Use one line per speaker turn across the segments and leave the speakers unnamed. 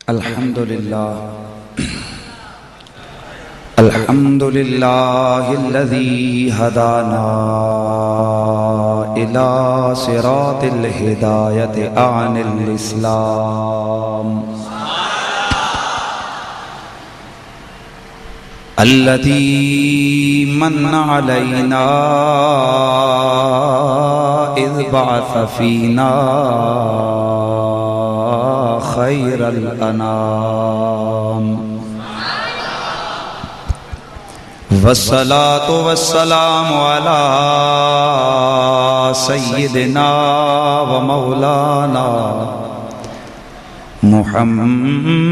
الحمد لله الذي هدانا إلى صراط الهداية عن الإسلام الذي من علينا إذ بعث فينا خير الأنام والصلاة والسلام على سيدنا ومولانا محمد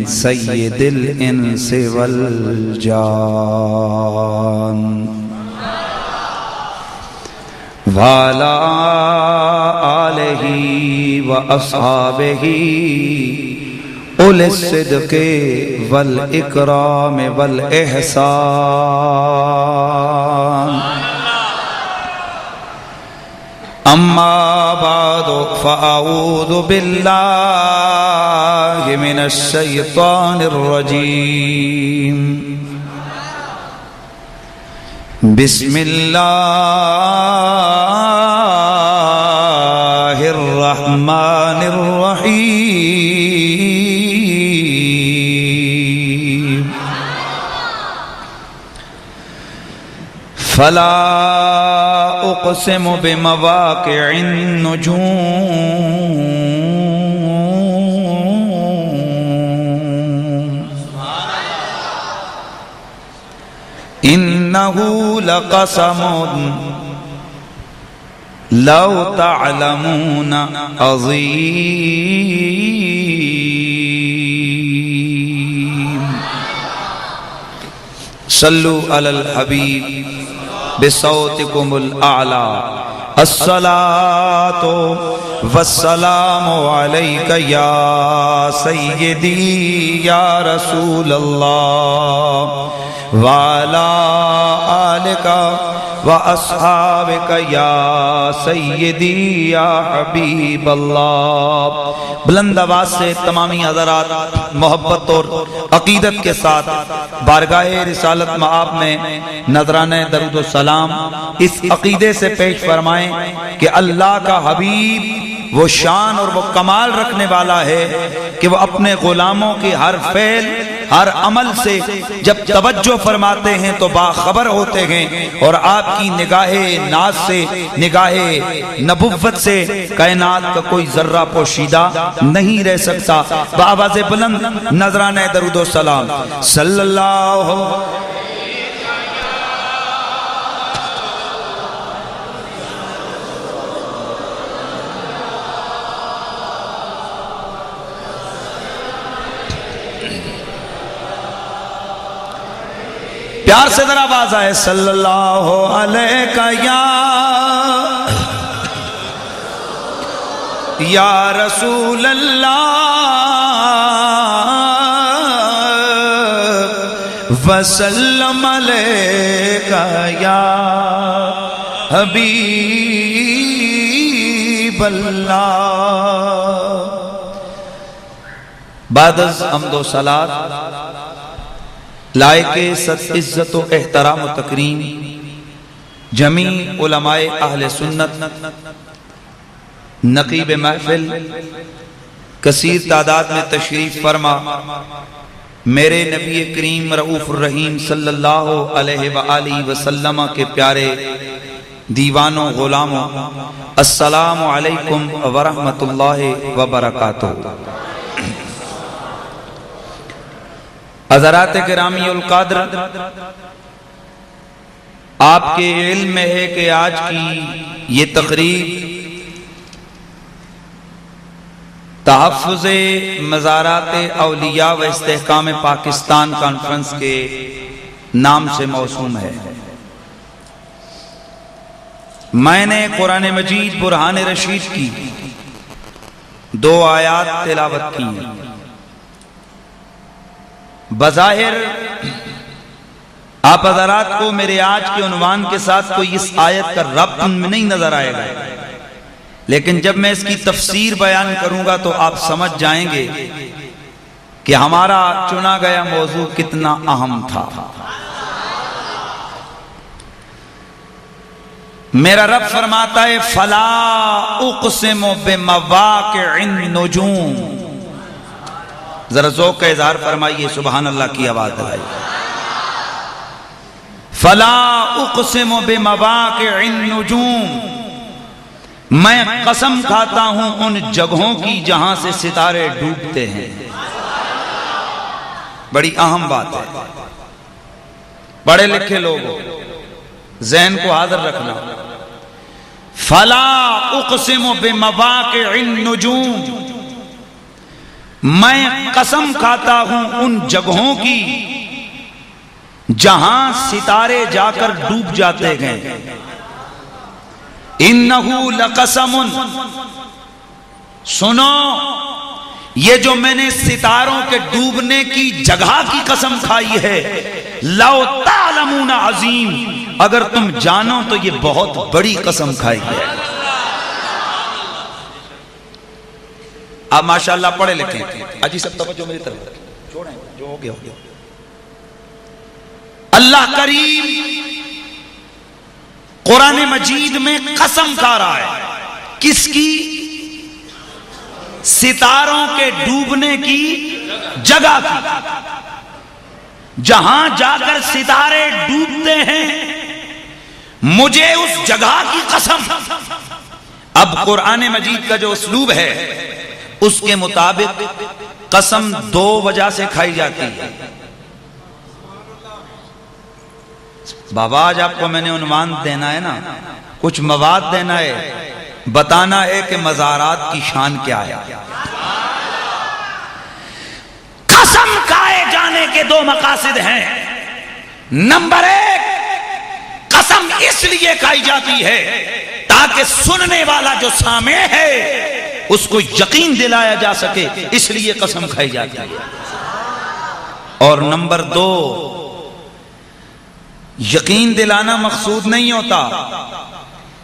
سيد الإنس والجان وعلى آله وأصحابه أولي الصدق والإكرام والإحسان أما بعد فأعوذ بالله من الشيطان الرجيم بسم الله الرحمن الرحيم فلا أقسم بمواقع النجوم إنه لقسم لو تعلمون عظيم صلوا على الحبيب بصوتكم الأعلى الصلاة والسلام عليك يا سيدي يا رسول الله وعلى آلك وأصحابك يا سيدي يا حبيب اللہ۔ بلند آواز سے تمامی حضرات محبت اور عقیدت کے ساتھ بارگاہ رسالت مآب میں نذرانہ درود و سلام اس عقیدے سے پیش فرمائیں کہ اللہ کا حبیب وہ شان اور وہ کمال رکھنے والا ہے کہ وہ اپنے غلاموں کی ہر فعل ہر عمل سے جب توجہ فرماتے ہیں تو باخبر ہوتے ہیں، اور آپ کی نگاہ ناز سے، نگاہ نبوت سے کائنات کا کوئی ذرہ پوشیدہ نہیں رہ سکتا۔ بآواز بلند نذرانہ درود و سلام صلی اللہ پیار سے ذرا آواز آئے صلی اللہ علیہ یا رسول اللہ وسلم علیہ یا حبیب اللہ۔ بعد از حمد و صلات لائق صد عزت و احترام و تکریم جمیع علماء اہل سنت، نقیب محفل، کثیر تعداد میں تشریف فرما میرے نبی کریم رؤوف الرحیم صلی اللہ علیہ وآلہ وسلم کے پیارے دیوانوں غلاموں، السلام علیکم ورحمت اللہ وبرکاتہ۔ حضرات گرامی القدر، آپ کے علم میں ہے کہ آج کی یہ تقریب تحفظ مزارات اولیاء و استحکام پاکستان کانفرنس کے نام سے موسوم ہے۔ میں نے قرآن مجید برہان رشید کی 2 آیات تلاوت کی ہیں۔ بظاہر آپ حضرات کو میرے آج کے عنوان کے ساتھ کوئی اس آیت کا ربط میں نہیں نظر آئے گا، لیکن جب میں اس کی تفسیر بیان کروں گا تو آپ سمجھ جائیں گے کہ ہمارا چنا گیا موضوع کتنا اہم تھا۔ میرا رب فرماتا ہے فلا اقسم بمواقع النجوم، ذرا ذوق کا اظہار فرمائیے، سبحان اللہ کی آواز آئی۔ فلا اقسم بمواقع النجوم، میں قسم کھاتا ہوں ان جگہوں کی جہاں سے ستارے ڈوبتے ہیں۔ بڑی اہم بات ہے، پڑھے لکھے لوگ ذہن کو حاضر رکھنا۔ فلا اقسم بمواقع النجوم، میں قسم کھاتا ہوں ان جگہوں کی جہاں ستارے جا کر ڈوب جاتے گئے۔ انہو لقسم، سنو یہ جو میں نے ستاروں کے ڈوبنے کی جگہ کی قسم کھائی ہے، لو تعلمون عظیم، اگر تم جانو تو یہ بہت بڑی قسم کھائی ہے۔ آپ ماشاءاللہ پڑھے لکھیں، اجی سب توجہ میری طرف چھوڑیں، جو ہو گیا ہو گیا۔ اللہ کریم قرآن مجید میں قسم کھا رہا ہے، کس کی؟ ستاروں کے ڈوبنے کی جگہ کی، جہاں جا کر ستارے ڈوبتے ہیں، مجھے اس جگہ کی قسم۔ اب قرآن مجید کا جو اسلوب ہے اس کے مطابق قسم دو وجہ سے کھائی جاتی ہے۔ بابا آج آپ کو میں نے عنوان دینا ہے نا، کچھ مواد دینا ہے، بتانا ہے کہ مزارات کی شان کیا ہے۔ قسم کھائے جانے کے دو مقاصد ہیں۔ نمبر ایک، قسم اس لیے کھائی جاتی ہے تاکہ سننے والا جو سامع ہے اس کو یقین دلایا جا سکے، اس لیے قسم کھائی جاتی ہے۔ اور نمبر دو، یقین دلانا مقصود نہیں ہوتا،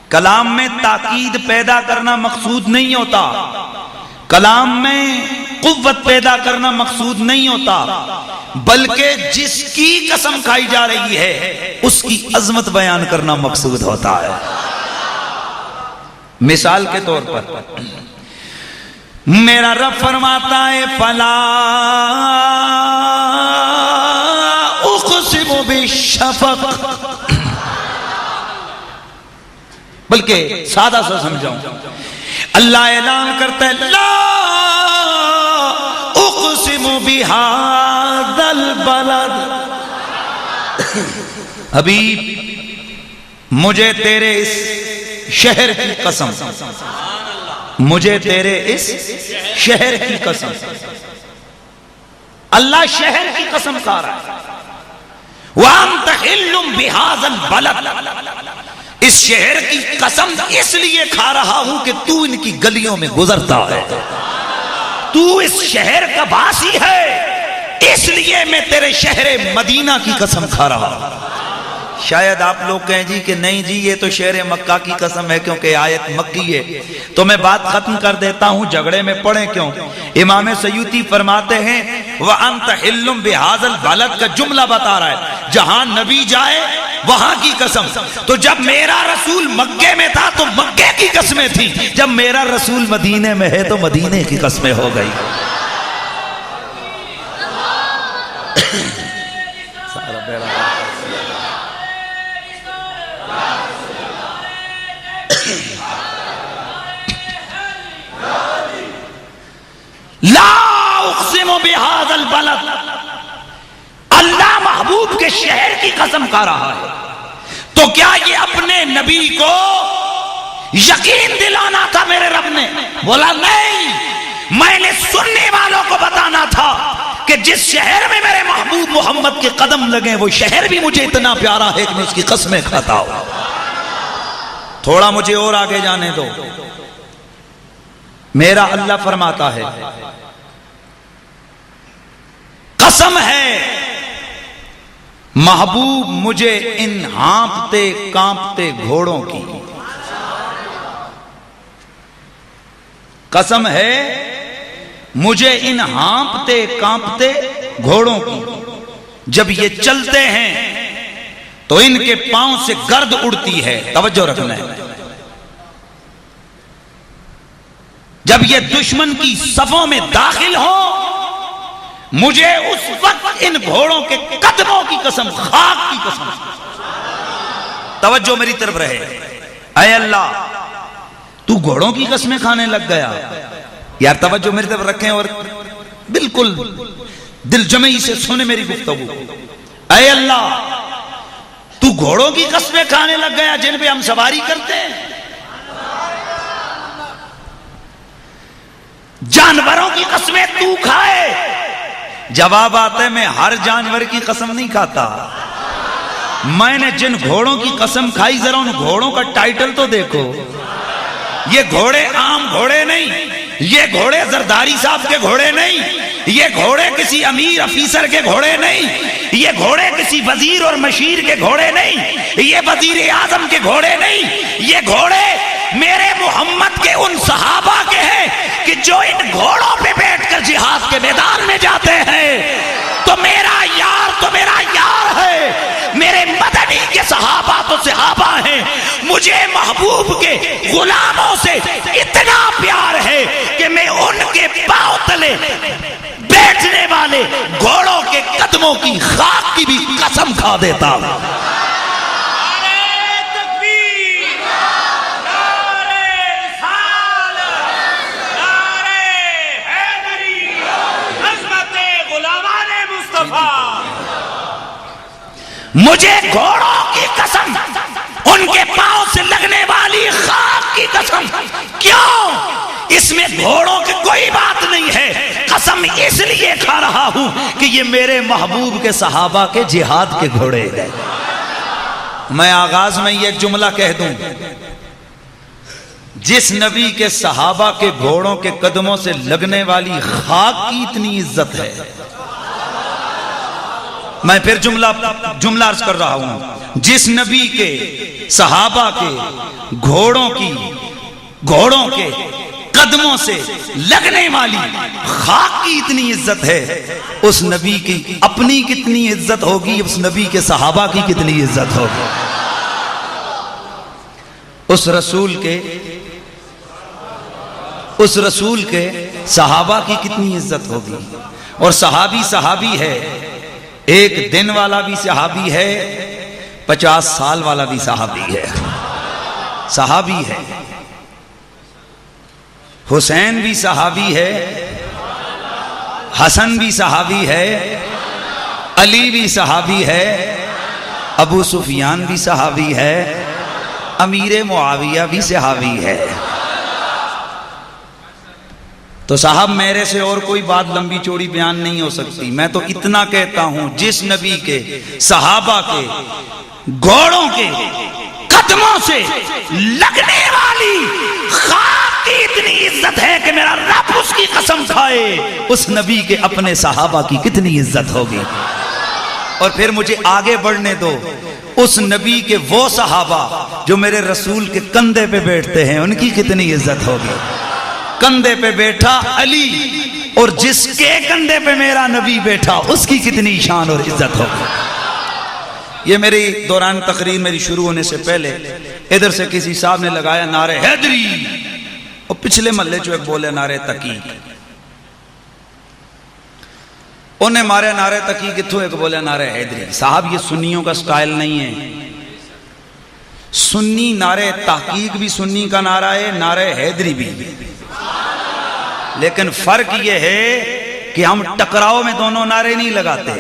کلام میں تاکید پیدا کرنا مقصود نہیں ہوتا، کلام میں قوت پیدا کرنا مقصود نہیں ہوتا، بلکہ جس کی قسم کھائی جا رہی ہے اس کی عظمت بیان کرنا مقصود ہوتا ہے۔ مثال کے طور پر میرا رب فرماتا ہے فلا اقسم بالشفق، بلکہ سادہ سا سمجھاؤں، اللہ اعلان کرتا ہے لا اقسم بہذا البلد، حبیب مجھے تیرے اس شہر کی قسم، مجھے تیرے اس شہر کی قسم۔ اللہ شہر کی قسم کھا رہا ہے، وَأَنْتَ حِلٌّ بِهَذَا الْبَلَدِ، اس شہر کی قسم اس لیے کھا رہا ہوں کہ تو ان کی گلیوں میں گزرتا ہے، تو اس شہر کا باسی ہے، اس لیے میں تیرے شہر مدینہ کی قسم کھا رہا ہوں۔ شاید آپ لوگ کہیں جی کہ نہیں جی یہ تو شہر مکہ کی قسم ہے کیونکہ آیت مکی ہے، تو میں بات ختم کر دیتا ہوں، جھگڑے میں پڑیں کیوں۔ امام سیوطی فرماتے ہیں وَأَنْتَ حِلٌّ بِهَذَا الْبَلَدِ کا جملہ بتا رہا ہے، جہاں نبی جائے وہاں کی قسم۔ تو جب میرا رسول مکے میں تھا تو مکے کی قسمیں تھی، جب میرا رسول مدینے میں ہے تو مدینے کی قسمیں ہو گئی۔ لا اقسم بہذا البلد، اللہ محبوب کے شہر کی قسم کھا رہا ہے، تو کیا یہ اپنے نبی کو یقین دلانا تھا میرے رب نے؟ بولا نہیں، میں نے سننے والوں کو بتانا تھا کہ جس شہر میں میرے محبوب محمد کے قدم لگے وہ شہر بھی مجھے اتنا پیارا ہے کہ میں اس کی قسمیں کھاتا ہوں۔ تھوڑا مجھے اور آگے جانے دو، میرا اللہ فرماتا ہے قسم ہے محبوب مجھے ان ہانپتے کانپتے گھوڑوں کی، قسم ہے مجھے ان ہانپتے کانپتے گھوڑوں کی، جب یہ چلتے ہیں تو ان کے پاؤں سے گرد اڑتی ہے. توجہ رکھنا ہے. جب یہ دشمن کی صفوں میں داخل ہو، مجھے اس وقت ان گھوڑوں کے قدموں کی قسم، خاک کی قسم. توجہ میری طرف رہے. اے اللہ تو گھوڑوں کی قسمیں کھانے لگ گیا. یار توجہ میری طرف رکھیں اور بالکل دل جمعی سے سنے میری گفتگو. اے اللہ تو گھوڑوں کی قسمیں کھانے لگ گیا جن پہ ہم سواری کرتے ہیں. جانوروں کی قسمیں تو کھائے. جواب آتا ہے میں ہر جانور کی قسم نہیں کھاتا. میں نے جن گھوڑوں کی قسم کھائی ذرا ان گھوڑوں کا ٹائٹل تو دیکھو. یہ گھوڑے عام گھوڑے نہیں، یہ گھوڑے زرداری صاحب کے گھوڑے نہیں، یہ گھوڑے کسی امیر افیسر کے گھوڑے نہیں، یہ گھوڑے کسی وزیر اور مشیر کے گھوڑے نہیں، یہ وزیر اعظم کے گھوڑے نہیں. یہ گھوڑے میرے محمد کے ان صحابہ کے ہیں کہ جو ان گھوڑوں پہ بیٹھ کر جہاد کے میدان میں جاتے ہیں. تو میرا یار ہے. میرے مدنی کے صحابہ تو صحابہ ہیں. مجھے محبوب کے غلاموں سے اتنا پیار ہے کہ میں ان کے پاؤں تلے بیٹھنے والے گھوڑوں کے قدموں کی خاک کی بھی قسم کھا دیتا ہوں. مجھے گھوڑوں کی قسم، ان کے پاؤں سے لگنے والی خاک کی قسم. کیوں؟ اس میں گھوڑوں کی کوئی بات نہیں ہے. قسم اس لیے کھا رہا ہوں کہ یہ میرے محبوب کے صحابہ کے جہاد کے گھوڑے ہیں. میں آغاز میں یہ ایک جملہ کہہ دوں، جس نبی کے صحابہ کے گھوڑوں کے قدموں سے لگنے والی خاک کی اتنی عزت ہے. میں پھر جملہ عرض کر رہا ہوں، جس نبی کے صحابہ کے گھوڑوں کے قدموں سے لگنے والی خاک کی اتنی عزت ہے، اس نبی کی اپنی کتنی عزت ہوگی، اس نبی کے صحابہ کی کتنی عزت ہوگی. اس رسول کے صحابہ کی کتنی عزت ہوگی. اور صحابی ہے. ایک دن والا بھی صحابی ہے، 50 سال والا بھی صحابی ہے. حسین بھی صحابی ہے، حسن بھی صحابی ہے، علی بھی صحابی ہے، ابو سفیان بھی صحابی ہے، امیر معاویہ بھی صحابی ہے. تو صاحب میرے سے اور کوئی بات لمبی چوڑی بیان نہیں ہو سکتی. میں تو اتنا کہتا ہوں، جس نبی کے صحابہ کے گھوڑوں کے قدموں سے لگنے والی خاک کی اتنی عزت ہے کہ میرا رب اس کی قسم کھائے، اس نبی کے اپنے صحابہ کی کتنی عزت ہوگی. اور پھر مجھے آگے بڑھنے دو. اس نبی کے وہ صحابہ جو میرے رسول کے کندھے پہ بیٹھتے ہیں، ان کی کتنی عزت ہوگی. کندھے پہ بیٹھا علی، اور جس کے کندھے پہ میرا نبی بیٹھا اس کی کتنی شان اور عزت ہوگی. یہ میری دوران تقریر میری شروع ہونے سے پہلے ادھر سے کسی صاحب نے لگایا نعرہ حیدری، اور پچھلے محلے جو ایک بولے نعرہ تقی. انہیں مارے نعرہ تقی کتھوں، ایک بولے نعرہ حیدری. صاحب یہ سنیوں کا سٹائل نہیں ہے. سنی نعرہ تحقیق بھی سنی کا نعرہ ہے، نعرہ حیدری بھی. لیکن فرق یہ ہے کہ ہم ٹکراؤ میں دونوں نعرے نہیں لگاتے.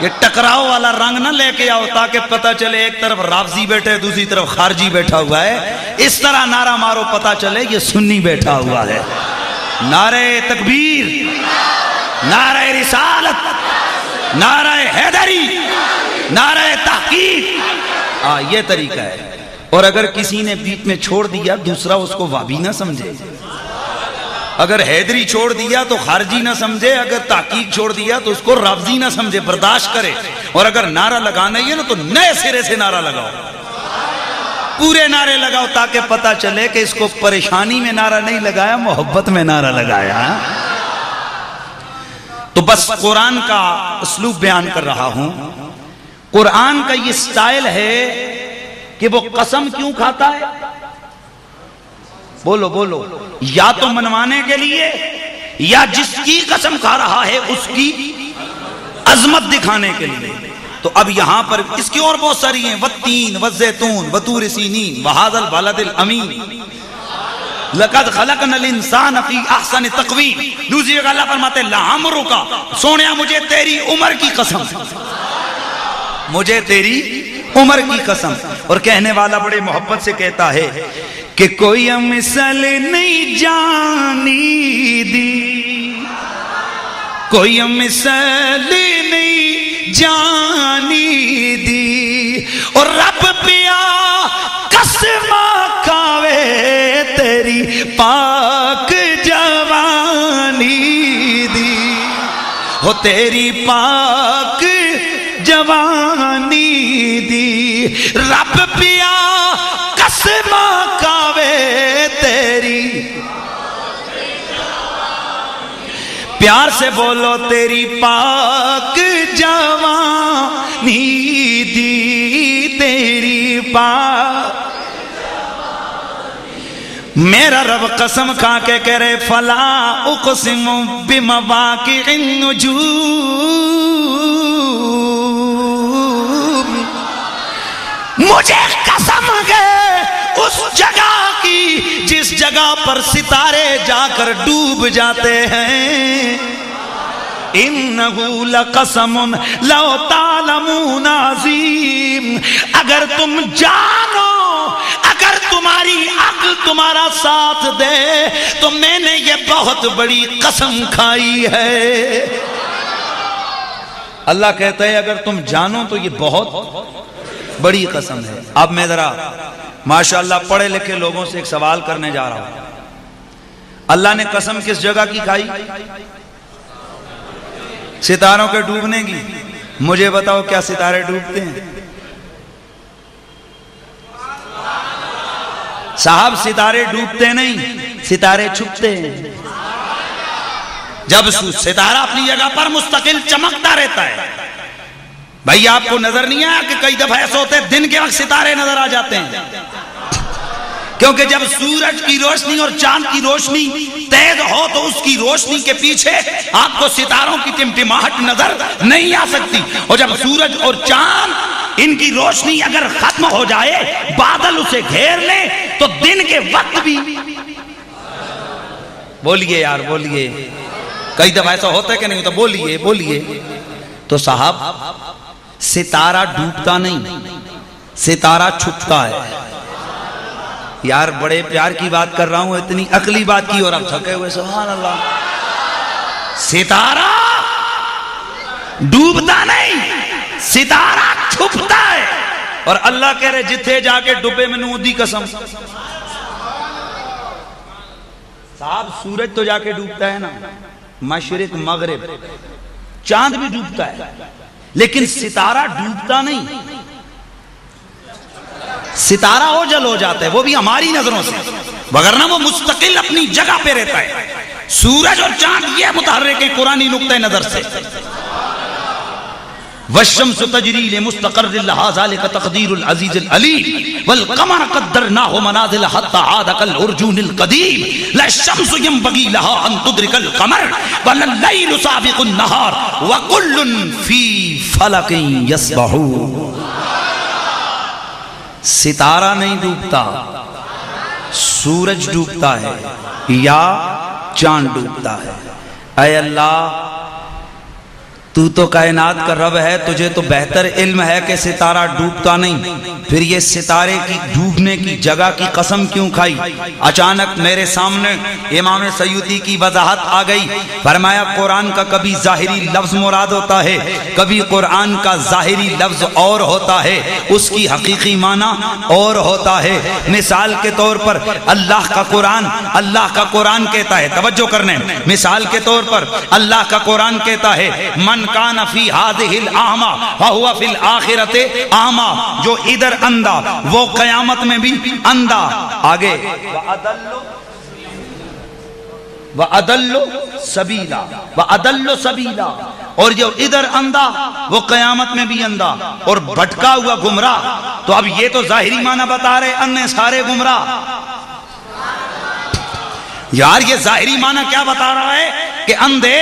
یہ ٹکراؤ والا رنگ نہ لے کے آؤ تاکہ پتہ چلے ایک طرف رافضی بیٹھے دوسری طرف خارجی بیٹھا ہوا ہے. اس طرح نعرہ مارو پتہ چلے یہ سنی بیٹھا ہوا ہے. نعرہ تکبیر، نعرہ رسالت، نعرہ حیدری، نعرہ تحقیق، یہ طریقہ ہے. اور اگر کسی نے بیچ میں چھوڑ دیا دوسرا اس کو وابی نہ سمجھے. اگر حیدری چھوڑ دیا تو خارجی نہ سمجھے، اگر تحقیق چھوڑ دیا تو اس کو رافضی نہ سمجھے، برداشت کرے. اور اگر نعرہ لگانا ہی ہے نا تو نئے سرے سے نعرہ لگاؤ. پورے نعرے لگاؤ تاکہ پتہ چلے کہ اس کو پریشانی میں نعرہ نہیں لگایا، محبت میں نعرہ لگایا۔ تو بس قرآن کا اسلوب بیان کر رہا ہوں۔ قرآن کا یہ سٹائل ہے کہ وہ قسم کیوں کھاتا ہے؟ بولو بولو، یا تو منوانے کے لیے، یا جس کی قسم کھا رہا ہے اس کی عظمت دکھانے کے لیے۔ تو اب یہاں پر اس کی اور بہت ساری ہیں، والتین والزیتون وطور سینین وہذا البلد الامین لقد خلقنا الانسان فی احسن تقویم۔ دوسری جگہ اللہ فرماتے ہیں لعمرک، سونیا مجھے تیری عمر کی قسم، مجھے تیری عمر کی قسم۔ اور کہنے والا بڑے محبت سے کہتا ہے کہ کوئی مثل نہیں جانی دی، کوئی مثل نہیں جانی دی، اور رب پیا قسم کھاوے تیری پاک جوانی دی، ہو تیری پاک جوانی دی، رب پیا قسم کھاوے تیری، پیار سے بولو تیری پاک جوانی دی، تیری پاک۔ میرا رب قسم کھا کے کہہ رہے فلا اقسم بمواقع النجوم، مجھے قسم ہے اس جگہ کی جس جگہ پر ستارے جا کر ڈوب جاتے ہیں۔ انہو لقسم لو تعلمون عظیم، اگر تم جانو، اگر تمہاری عقل تمہارا ساتھ دے تو میں نے یہ بہت بڑی قسم کھائی ہے۔ اللہ کہتا ہے اگر تم جانو تو یہ بہت بڑی قسم ہے۔ اب میں ذرا ماشاءاللہ پڑھے لکھے لوگوں سے ایک سوال کرنے جا رہا ہوں۔ اللہ نے قسم کس جگہ کی کھائی؟ ستاروں کے ڈوبنے کی۔ مجھے بتاؤ کیا ستارے ڈوبتے ہیں؟ صاحب ستارے ڈوبتے نہیں، ستارے چھپتے ہیں۔ جب ستارہ اپنی جگہ پر مستقل چمکتا رہتا ہے، بھائی آپ کو نظر نہیں آیا کہ کئی دفعہ ایسا ہوتا ہے دن کے وقت ستارے نظر آ جاتے ہیں؟ کیونکہ جب سورج کی روشنی اور چاند کی روشنی تیز ہو تو اس کی روشنی کے پیچھے آپ کو ستاروں کی ٹمٹماہٹ نظر نہیں آ سکتی، اور جب سورج اور چاند ان کی روشنی اگر ختم ہو جائے، بادل اسے گھیر لیں تو دن کے وقت بھی، بولیے یار بولیے، کئی دفعہ ایسا ہوتا ہے کہ نہیں ہوتا؟ بولیے بولیے۔ تو صاحب ستارہ ڈوبتا نہیں، ستارہ چھپتا ہے۔ یار بڑے پیار کی بات کر رہا ہوں، اتنی عقلی بات کی اور اب تھکے ہوئے، سبحان اللہ۔ ستارہ ڈوبتا نہیں، ستارہ چھپتا ہے، اور اللہ کہہ رہے جتھے جا کے ڈوبے میں نو دی قسم۔ صاحب سورج تو جا کے ڈوبتا ہے نا، مشرق مغرب، چاند بھی ڈوبتا ہے، لیکن ستارہ ڈوبتا نہیں۔ ستارہ اوجل ہو جاتا ہے، وہ بھی ہماری نظروں سے، وگرنہ وہ مستقل اپنی جگہ پہ رہتا ہے۔ سورج اور چاند یہ متحرک ہیں قرآنی نقطہ نظر سے۔ والشمس تجری لمستقر لها ذلك تقدیر العزیز العلیم والقمر قدرناه منازل حتى عاد كالعرجون القدیم لا الشمس ينبغي لها ان تدرك القمر ولا الليل سابق النهار وكل في فلك يسبحون۔ ستارہ نہیں ڈوبتا، سورج ڈوبتا ہے یا چاند ڈوبتا ہے۔ اے اللہ تو کائنات کا رب ہے، تجھے تو بہتر علم ہے کہ ستارہ ڈوبتا نہیں، پھر یہ ستارے کی ڈوبنے کی جگہ کی قسم کیوں کھائی؟ اچانک میرے سامنے امام سیوطی کی وضاحت آ گئی۔ فرمایا قرآن کا کبھی ظاہری لفظ مراد ہوتا ہے، کبھی قرآن کا ظاہری لفظ اور ہوتا ہے، اس کی حقیقی معنی اور ہوتا ہے۔ مثال کے طور پر اللہ کا قرآن کہتا ہے، توجہ کرنے، مثال کے طور پر اللہ کا قرآن کہتا ہے من من کان فی ہذہ الاعمی فہو فی الآخرۃ اعمی، جو ادھر اندھا وہ قیامت میں بھی اندھا. آگے وَأَضَلُّ سَبِيلًا وَأَضَلُّ سَبِيلًا، اور جو ادھر اندھا وہ قیامت میں بھی اندھا اور بھٹکا ہوا گمراہ. تو اب یہ تو ظاہری معنی بتا رہے اندھے سارے گمراہ. یار یہ ظاہری معنی کیا بتا رہا ہے کہ اندھے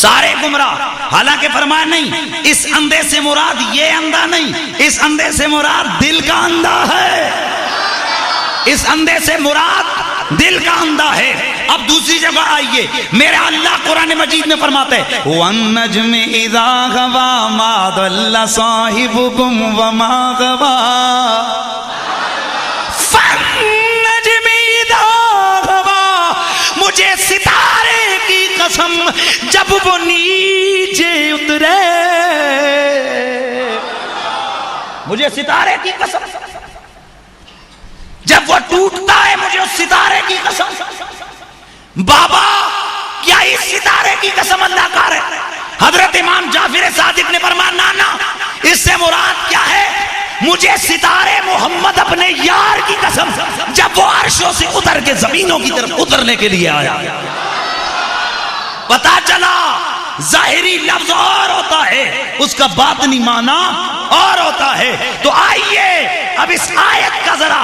سارے گمراہ، حالانکہ فرمایا نہیں اس اندھے سے مراد یہ اندھا نہیں، اس اندھے سے مراد دل کا اندھا ہے، اس اندھے سے مراد دل کا اندھا ہے. اب دوسری جگہ آئیے، میرا اللہ قرآن مجید میں فرماتا ہے وَالنَّجْمِ إِذَا غَوَى مَا ضَلَّ صَاحِبُكُمْ وَمَا غَوَى فَالنَّجْمِ إِذَا غَوَى، مجھے ستارے کی قسم جب وہ نیچے اترے، مجھے ستارے کی قسم جب وہ ٹوٹتا ہے، مجھے اس ستارے کی قسم. بابا کیا اس ستارے کی قسم اللہ کا ہے؟ حضرت امام جعفر صادق نے فرمایا نانا اس سے مراد کیا ہے؟ مجھے ستارے محمد اپنے یار کی قسم جب وہ عرشوں سے اتر کے زمینوں کی طرف اترنے کے لیے آیا. پتا چلا ظاہری لفظ اور ہوتا ہے، اس کا باطنی معنی اور ہوتا ہے. تو آئیے اب اس آیت کا ذرا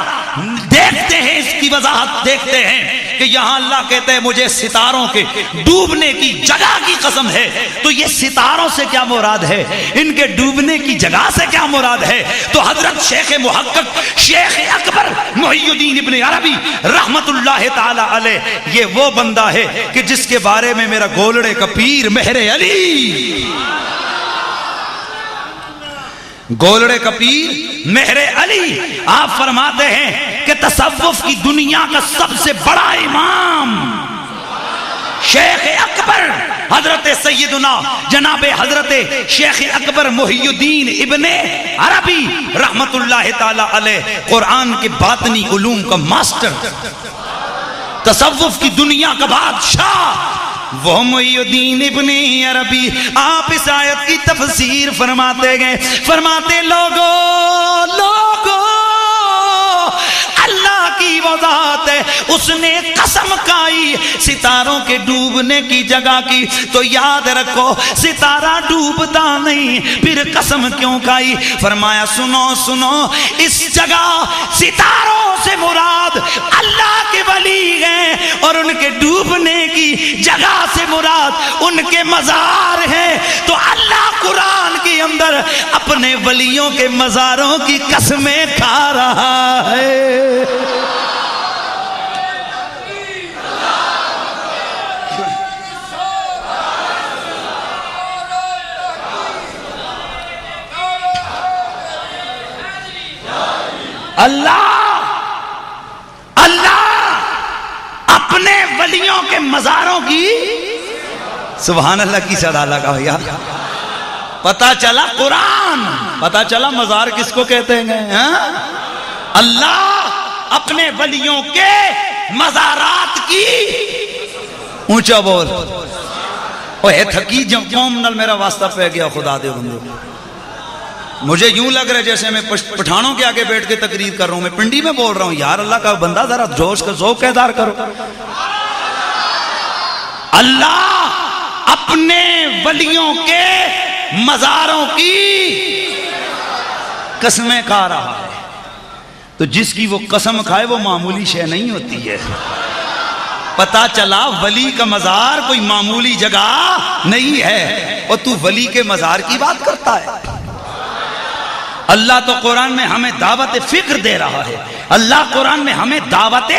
دیکھتے ہیں، اس کی وضاحت دیکھتے ہیں کہ یہاں اللہ کہتے ہیں مجھے ستاروں کے ڈوبنے کی جگہ کی قسم ہے. تو یہ ستاروں سے کیا مراد ہے؟ ان کے ڈوبنے کی جگہ سے کیا مراد ہے؟ تو حضرت شیخ محقق شیخ اکبر محی الدین ابن عربی رحمت اللہ تعالی علیہ، یہ وہ بندہ ہے کہ جس کے بارے میں میرا گولڑے کا پیر مہر علی، گولڑے کا پیر مہر علی، آپ فرماتے ہیں کہ تصوف کی دنیا کا سب سے بڑا امام شیخ اکبر حضرت سیدنا جناب حضرت شیخ اکبر محی الدین ابن عربی رحمت اللہ تعالی علیہ، قرآن کے باطنی علوم کا ماسٹر، تصوف کی دنیا کا بادشاہ وہ محی الدین ابن عربی. آپ اس آیت کی تفسیر فرماتے گئے، فرماتے لوگو اللہ کی وہ ذات ہے، اس نے قسم کھائی ستاروں کے ڈوبنے کی جگہ کی. تو یاد رکھو ستارہ ڈوبتا نہیں، پھر قسم کیوں کھائی؟ فرمایا سنو سنو، اس جگہ ستاروں سے مراد اللہ کے ولی ہیں، اور ان کے ڈوبنے کی جگہ سے مراد ان کے مزار ہیں. تو اللہ قرآن کے اندر اپنے ولیوں کے مزاروں کی قسمیں کھا رہا ہے. اللہ اپنے ولیوں کے مزاروں کی، سبحان اللہ کی صدا کا بھیا. پتا چلا قرآن، پتا چلا مزار کس کو کہتے ہیں. اللہ اپنے ولیوں کے مزارات کی، اونچا بول. اوہ تھکی جب قوم نل میرا واسطہ پہ گیا، خدا دے بندو. مجھے یوں لگ رہا ہے جیسے میں پٹھانوں کے آگے بیٹھ کے تقریر کر رہا ہوں، میں پنڈی میں بول رہا ہوں. یار اللہ کا بندہ ذرا جوش کا ذوق اظہار کرو. اللہ اپنے ولیوں کے مزاروں کی قسمیں کھا رہا ہے. تو جس کی وہ قسم کھائے وہ معمولی شے نہیں ہوتی ہے. پتا چلا ولی کا مزار کوئی معمولی جگہ نہیں ہے، اور تو ولی کے مزار کی بات کرتا ہے. اللہ تو قرآن میں ہمیں دعوت فکر دے رہا ہے. اللہ قرآن میں ہمیں دعوت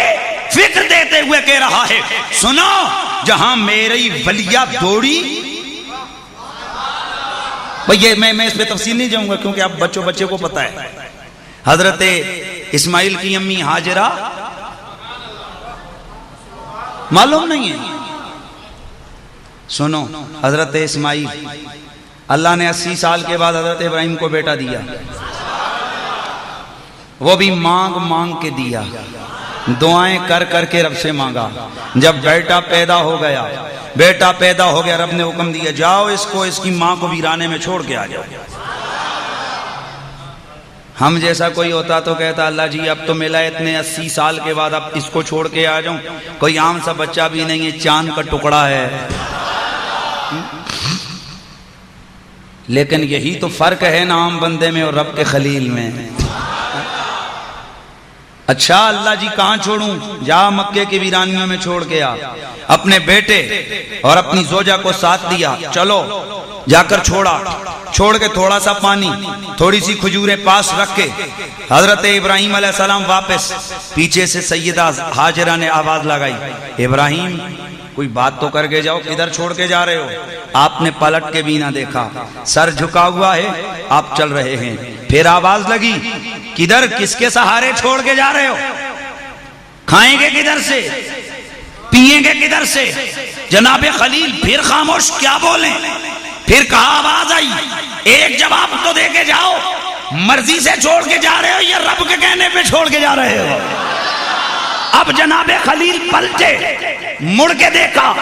فکر دیتے ہوئے کہہ رہا ہے سنو، جہاں میری ولیہ دوڑی. بھئی میں اس پہ تفصیل نہیں جاؤں گا کیونکہ آپ بچے کو پتا ہے. حضرت اسماعیل کی امی ہاجرہ معلوم نہیں ہے. سنو، حضرت اسماعیل، اللہ نے 80 سال کے بعد حضرت ابراہیم کو بیٹا دیا، وہ بھی مانگ مانگ کے دیا. دعائیں کر کر کے رب سے مانگا. جب بیٹا پیدا ہو گیا رب نے حکم دیا جاؤ اس کو اس کی ماں کو ویرانے میں چھوڑ کے آ جاؤ. ہم جیسا کوئی ہوتا تو کہتا اللہ جی اب تو ملا اتنے 80 سال کے بعد اب اس کو چھوڑ کے آ جاؤں. کوئی عام سا بچہ بھی نہیں ہے، چاند کا ٹکڑا ہے. لیکن یہی تو فرق ہے نا عام بندے میں اور رب کے خلیل میں. اچھا اللہ جی کہاں چھوڑوں؟ جا مکے کی ویرانیوں میں چھوڑ کے آ. اپنے بیٹے اور اپنی زوجہ کو ساتھ دیا، چلو جا کر چھوڑ کے تھوڑا سا پانی تھوڑی سی کھجوریں پاس رکھ کے حضرت ابراہیم علیہ السلام واپس. پیچھے سے سیدہ ہاجرہ نے آواز لگائی ابراہیم کوئی بات تو کر کے جاؤ، کدھر چھوڑ کے جا رہے ہو؟ آپ نے پلٹ کے بھی نہ دیکھا، سر جھکا ہوا ہے، آپ چل رہے ہیں. پھر آواز لگی کدھر کس کے سہارے چھوڑ کے جا رہے ہو؟ کھائیں گے کدھر سے؟ پیئیں گے کدھر سے؟ جناب خلیل پھر خاموش، کیا بولیں؟ پھر کہا آواز آئی ایک جواب تو دے کے جاؤ، مرضی سے چھوڑ کے جا رہے ہو یا رب کے کہنے پہ چھوڑ کے جا رہے ہو؟ اب جناب خلیل پلٹے، مڑ کے دیکھا،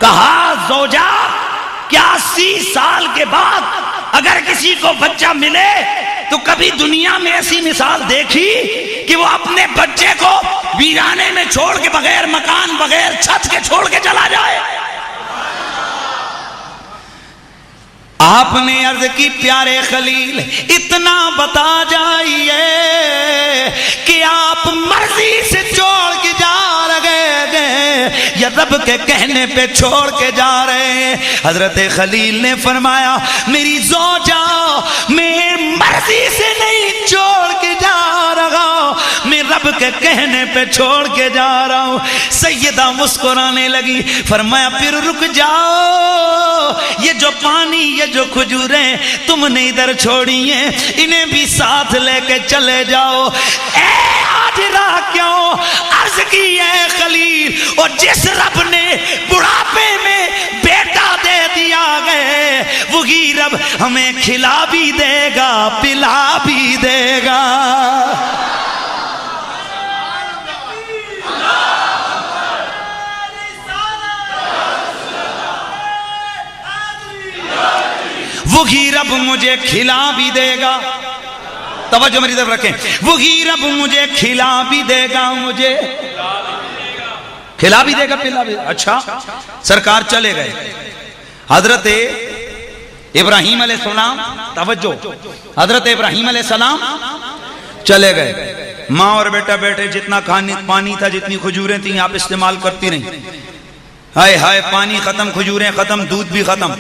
کہا زوجہ کیا 80 سال کے بعد اگر کسی کو بچہ ملے تو کبھی دنیا میں ایسی مثال دیکھی کہ وہ اپنے بچے کو ویرانے میں چھوڑ کے بغیر مکان بغیر چھت کے چھوڑ کے چلا جائے؟ آپ نے عرض کی پیارے خلیل اتنا بتا جائیے کہ آپ مرضی سے چھوڑ کے جا رہے ہیں یا رب کے کہنے پہ چھوڑ کے جا رہے ہیں؟ حضرت خلیل نے فرمایا میری زوجہ میں مرضی سے نہیں چھوڑ کے جا رہا، میں رب کے کہنے پہ چھوڑ کے جا رہا ہوں. سیدہ مسکرانے لگی، فرمایا پھر رک جاؤ، یہ جو پانی یہ جو کھجوریں تم نے ادھر چھوڑی ہیں انہیں بھی ساتھ لے کے چلے جاؤ. اے ہاجرہ کیوں عرض کی ہے خلیل، اور جس رب نے بڑھاپے میں بیٹا دے دیا گئے وہی رب ہمیں کھلا بھی دے گا پلا بھی دے گا. وہی رب مجھے کھلا بھی دے گا، توجہ میری طرف رکھیں، وہی رب مجھے کھلا بھی دے گا، مجھے کھلا بھی دے گا پلا بھی. اچھا سرکار چلے گئے. حضرت ابراہیم علیہ السلام، توجہ، حضرت ابراہیم علیہ السلام چلے گئے. ماں اور بیٹا بیٹھے، جتنا پانی تھا جتنی کھجوریں تھیں آپ استعمال کرتی رہیں. ہائے ہائے پانی ختم، کھجوریں ختم، دودھ بھی ختم.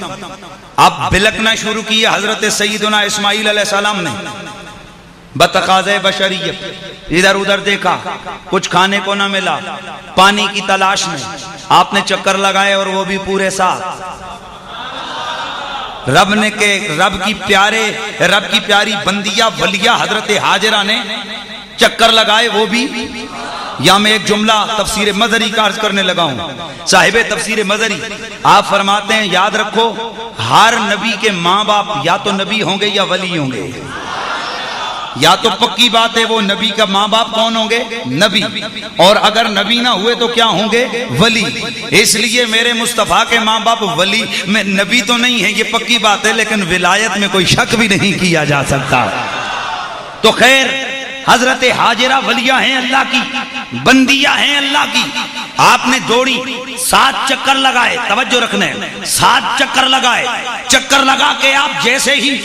اب بلکنا شروع کیا حضرت سیدنا اسماعیل علیہ السلام نے بتقاضۂ بشریت. ادھر ادھر دیکھا، کچھ کھانے کو نہ ملا، پانی کی تلاش میں آپ نے چکر لگائے اور وہ بھی پورے ساتھ. رب کی پیاری بندیہ ولیہ حضرت ہاجرہ نے چکر لگائے، وہ بھی. یا میں ایک جملہ تفسیر مظہری کا عرض کرنے لگا ہوں. صاحب تفسیر مظہری آپ فرماتے ہیں یاد رکھو ہر نبی کے ماں باپ یا تو نبی ہوں گے یا ولی ہوں گے. یا تو پکی بات ہے وہ نبی کا ماں باپ کون ہوں گے؟ نبی. اور اگر نبی نہ ہوئے تو کیا ہوں گے؟ ولی. اس لیے میرے مصطفیٰ کے ماں باپ ولی میں نبی تو نہیں ہے، یہ پکی بات ہے، لیکن ولایت میں کوئی شک بھی نہیں کیا جا سکتا. تو خیر حضرت ہاجرہ ولیہ ہیں اللہ کی، بندیہ ہیں اللہ کی. آپ نے دوڑی، 7 چکر لگائے، توجہ رکھنے، 7 چکر لگائے. چکر لگا کے آپ جیسے ہی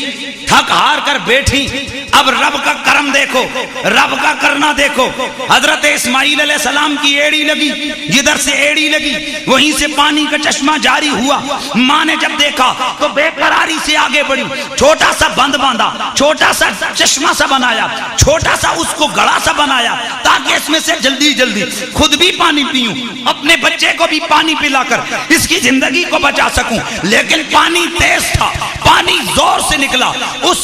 تھک ہار کر بیٹھی، اب رب کا کرم دیکھو، رب کا کرنا دیکھو. حضرت اسماعیل علیہ السلام کی ایڑی لگی، جدھر سے ایڑی لگی وہیں سے پانی کا چشمہ جاری ہوا. ماں نے جب دیکھا تو بے قراری سے آگے بڑھی، چھوٹا سا بند باندھا، چھوٹا سا چشمہ سا بنایا، چھوٹا سا اس کو گڑا سا بنایا تاکہ اس میں سے جلدی جلدی خود بھی پانی پیوں، اپنے بچے کو بھی پانی پلا کر اس کی زندگی کو بچا سکوں. لیکن پانی تیز تھا، پانی زور سے نکلا. اس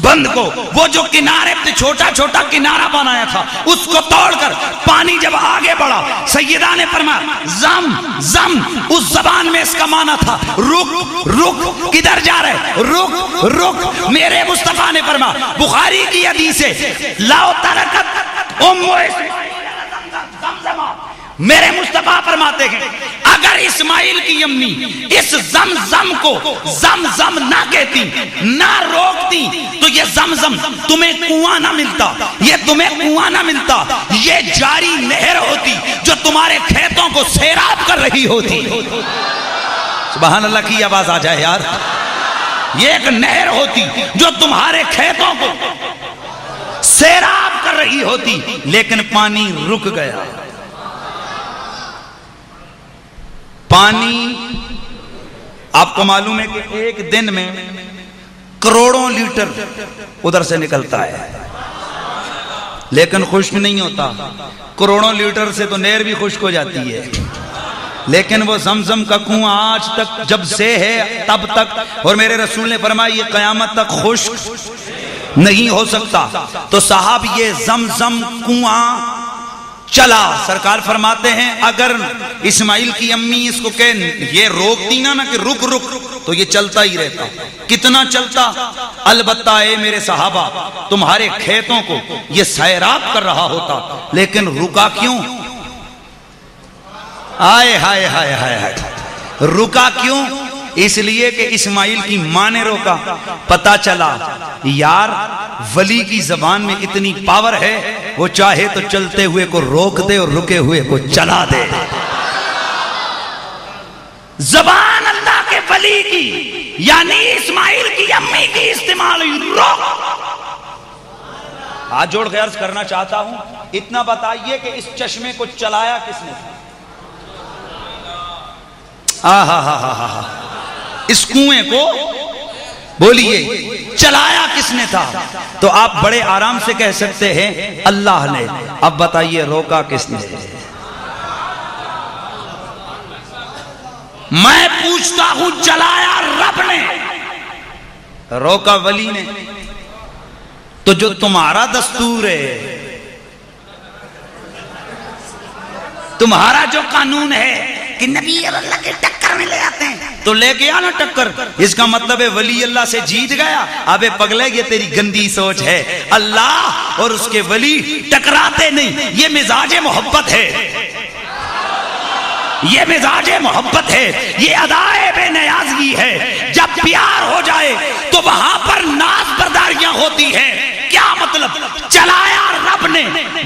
بند کو، وہ جو کنارے پہ چھوٹا چھوٹا کنارہ بنایا تھا، اس کو توڑ کر پانی جب آگے بڑھا، سیدہ نے فرمایا زم زم. اس زبان میں اس کا معنی تھا رک رک. کدھر جا رہے؟ رک رک. میرے مصطفیٰ نے فرمایا، بخاری کی حدیث ہے، لاؤ ترکت ام اسماعیل میرے مصطفیٰ فرماتے ہیں اگر اسماعیل کی امی اس زمزم کو زمزم نہ کہتی نہ روکتی تو یہ زمزم تمہیں کنواں نہ ملتا، یہ تمہیں کنواں نہ ملتا، یہ جاری نہر ہوتی جو تمہارے کھیتوں کو سیراب کر رہی ہوتی۔ سبحان اللہ کی آواز آ جائے یار، یہ ایک نہر ہوتی جو تمہارے کھیتوں کو سیراب کر رہی ہوتی، لیکن پانی رک گیا۔ پانی آپ کو معلوم ہے کہ ایک دن میں کروڑوں لیٹر ادھر سے نکلتا ہے، لیکن خشک نہیں ہوتا۔ کروڑوں لیٹر سے تو نہر بھی خشک ہو جاتی ہے، لیکن وہ زمزم کا کنواں آج تک جب سے ہے تب تک، اور میرے رسول نے فرمایا یہ قیامت تک خشک نہیں ہو سکتا۔ تو صاحب یہ زمزم کنواں چلا، سرکار فرماتے ہیں اگر اسماعیل کی امی اس کو کہ یہ روکتی نا کہ رک رک تو یہ چلتا ہی رہتا۔ کتنا چلتا؟ البتہ اے میرے صحابہ تمہارے کھیتوں کو یہ سیراب کر رہا ہوتا، لیکن رکا کیوں؟ آئے ہائے ہائے ہائے ہائے، رکا کیوں؟ اس لیے کہ اسماعیل کی ماں نے روکا۔ پتا چلا یار ولی کی زبان میں اتنی پاور ہے، وہ چاہے تو چلتے ہوئے کو روک دے اور رکے ہوئے کو چلا دے۔ زبان اللہ کے ولی کی یعنی اسماعیل کی امی کی استعمال روک۔ ہاتھ جوڑ کے عرض کرنا چاہتا ہوں، اتنا بتائیے کہ اس چشمے کو چلایا کس نے؟ اس کنویں کو بولیے چلایا کس نے تھا؟ تو آپ بڑے آرام سے کہہ سکتے ہیں اللہ نے۔ اب بتائیے روکا کس نے؟ میں پوچھتا ہوں چلایا رب نے، روکا ولی نے؟ تو جو تمہارا دستور ہے، تمہارا جو قانون ہے کہ نبی اللہ کے ٹکر میں لے آتے ہیں تو لے کے آنا ٹکر، اس کا مطلب ہے ولی اللہ سے جیت گیا۔ ابے پگلے یہ تیری گندی سوچ ہے، اللہ اور اس کے ولی ٹکراتے نہیں، یہ مزاج محبت ہے، یہ مزاج محبت ہے، یہ ادائے بے نیازگی ہے۔ جب پیار ہو جائے تو وہاں پر ناز برداریاں ہوتی ہیں۔ کیا مطلب؟ چلایا رب نے،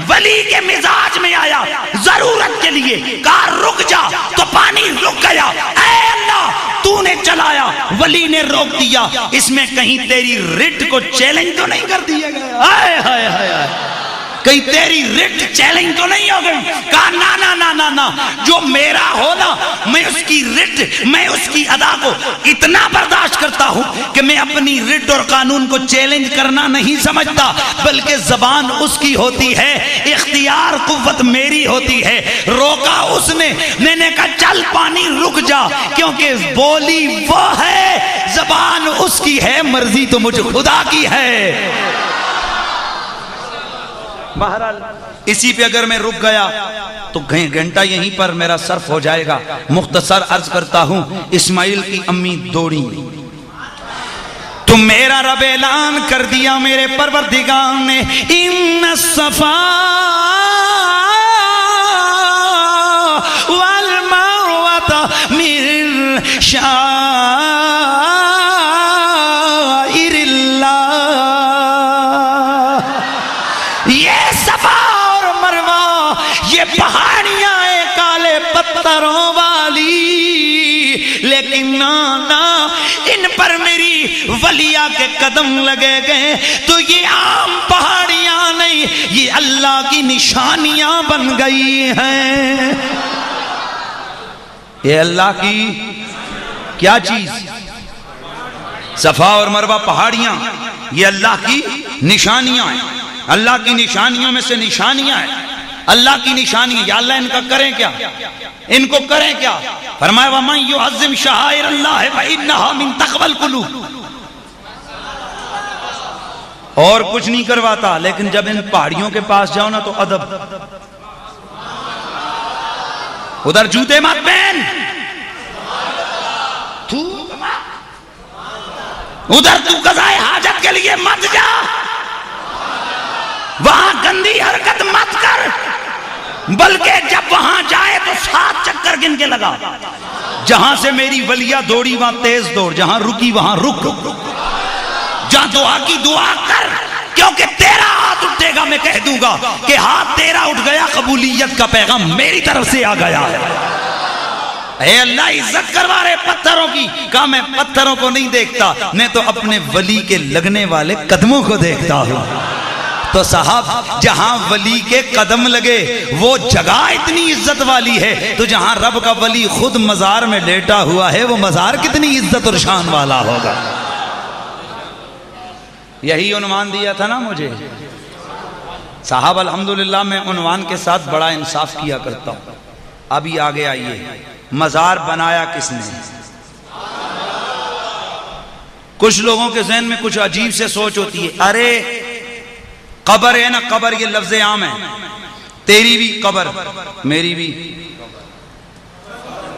ولی کے مزاج میں آیا، ضرورت کے لیے کہا رک جا تو پانی رک گیا۔ اے اللہ تو نے چلایا، ولی نے روک دیا، اس میں کہیں تیری رٹ کو چیلنج تو نہیں کر دیا گیا؟ ہائے ہائے ہائے، کہیں تیری رٹ چیلنج تو نہیں ہو گئی؟ کہا نا نا نا نا نا، جو میرا ہو نا میں اس کی رٹ، میں اس کی ادا کو اتنا برداشت کرتا ہوں کہ میں اپنی رٹ اور قانون کو چیلنج کرنا نہیں سمجھتا، بلکہ زبان اس کی ہوتی ہے، اختیار قوت میری ہوتی ہے۔ روکا اس نے، میں نے کہا چل پانی رک جا، کیونکہ بولی وہ ہے، زبان اس کی ہے، مرضی تو مجھ خدا کی ہے۔ بہرحال اسی پہ اگر میں رک گیا تو گھنٹہ یہیں پر میرا صرف ہو جائے گا۔ مختصر عرض کرتا ہوں، اسماعیل کی امی دوڑی، تو میرا رب اعلان کر دیا میرے پروردگار نے، ان الصفا والمروہ من شعائر اللہ۔ یہ صفا اور مروہ یہ پہاڑیاں ہیں کالے پتھروں والی، لیکن نانا ان پر میری ولیہ کے قدم لگے گئے تو یہ عام پہاڑیاں نہیں، یہ اللہ کی نشانیاں بن گئی ہیں۔ یہ اللہ کی کیا چیز؟ صفا اور مروہ پہاڑیاں، یہ اللہ کی نشانیاں ہیں۔ اللہ کی نشانیوں میں سے نشانیاں ہیں، اللہ کی نشانیاں۔ یا اللہ ان کا کریں کیا؟ ان کو کریں کیا؟ فرمایا وَمَن يُعَظِّمْ شَعَائِرَ اللَّهِ فَإِنَّهَا مِن تَقْوَى الْقُلُوبِ۔ اور کچھ نہیں کرواتا، لیکن جب ان پہاڑیوں کے پاس جاؤ نا تو ادب، ادھر جوتے مت پہن، ادھر تو قضائے حاجت کے لیے مت جا، وہاں گندی حرکت مت کر، بلکہ جب وہاں جائے تو 7 چکر گن کے لگا، جہاں سے میری ولیہ دوڑی وہاں تیز دوڑ، جہاں رکی وہاں رک، جہاں دعا کی دعا کر، کیونکہ تیرا ہاتھ اٹھے گا میں کہہ دوں گا کہ ہاتھ تیرا اٹھ گیا، قبولیت کا پیغام میری طرف سے آ گیا ہے۔ اے اللہ عزت کروا رہے پتھروں کی، کہا میں پتھروں کو نہیں دیکھتا، میں تو اپنے ولی کے لگنے والے قدموں کو دیکھتا ہوں۔ تو صاحب جہاں ولی کے قدم لگے وہ جگہ اتنی عزت والی ہے، تو جہاں رب کا ولی خود مزار میں لیٹا ہوا ہے وہ مزار کتنی عزت اور شان والا ہوگا۔ یہی عنوان دیا تھا نا مجھے صاحب، الحمدللہ میں عنوان کے ساتھ بڑا انصاف کیا کرتا ہوں۔ ابھی آگے آئیے، مزار بنایا کس نے؟ کچھ لوگوں کے ذہن میں کچھ عجیب سے سوچ ہوتی ہے، ارے قبر ہے نا، قبر یہ لفظ عام ہے، تیری بھی قبر میری بھی،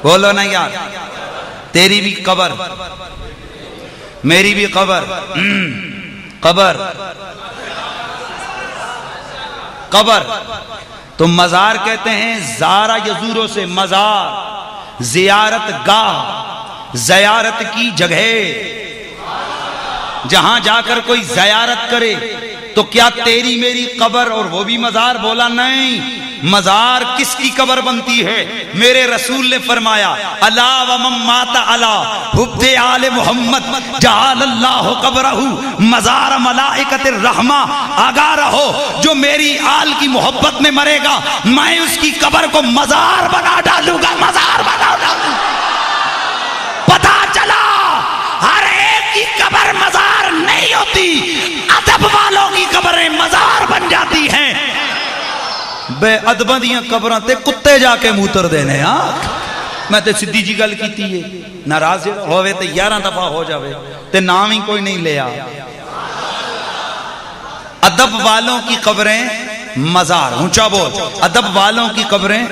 بولو نا یار، تیری بھی قبر میری بھی قبر، قبر قبر تو مزار کہتے ہیں زارہ یزوروں سے مزار، زیارت گاہ، زیارت کی جگہ، جہاں جا کر کوئی زیارت کرے۔ تو کیا تیری میری قبر اور وہ بھی مزار؟ بولا نہیں، مزار کس کی قبر بنتی ہے؟ میرے رسول نے فرمایا الا ومن مات علی حب آل محمد جعل اللہ قبرہ مزار ملائکۃ الرحمہ۔ آگاہ رہو، جو میری آل کی محبت میں مرے گا میں اس کی قبر کو مزار بنا ڈالوں گا، مزار بنا ڈالوں گا۔ پتہ چلا ہر ایک کی قبر مزار نہیں ہوتی، ادب والوں کی قبریں مزار بن جاتی ہیں۔ بے ادباں دیاں قبراں تے کتے جا کے موتر دینے، ہاں میں تے سدھی جی گل کیتی ہے، ناراض ہوئے تے 11 دفعہ ہو جاوے تے نام ہی کوئی نہیں لیا۔ ادب والوں کی قبریں مزار، اونچا بول، ادب والوں کی قبریں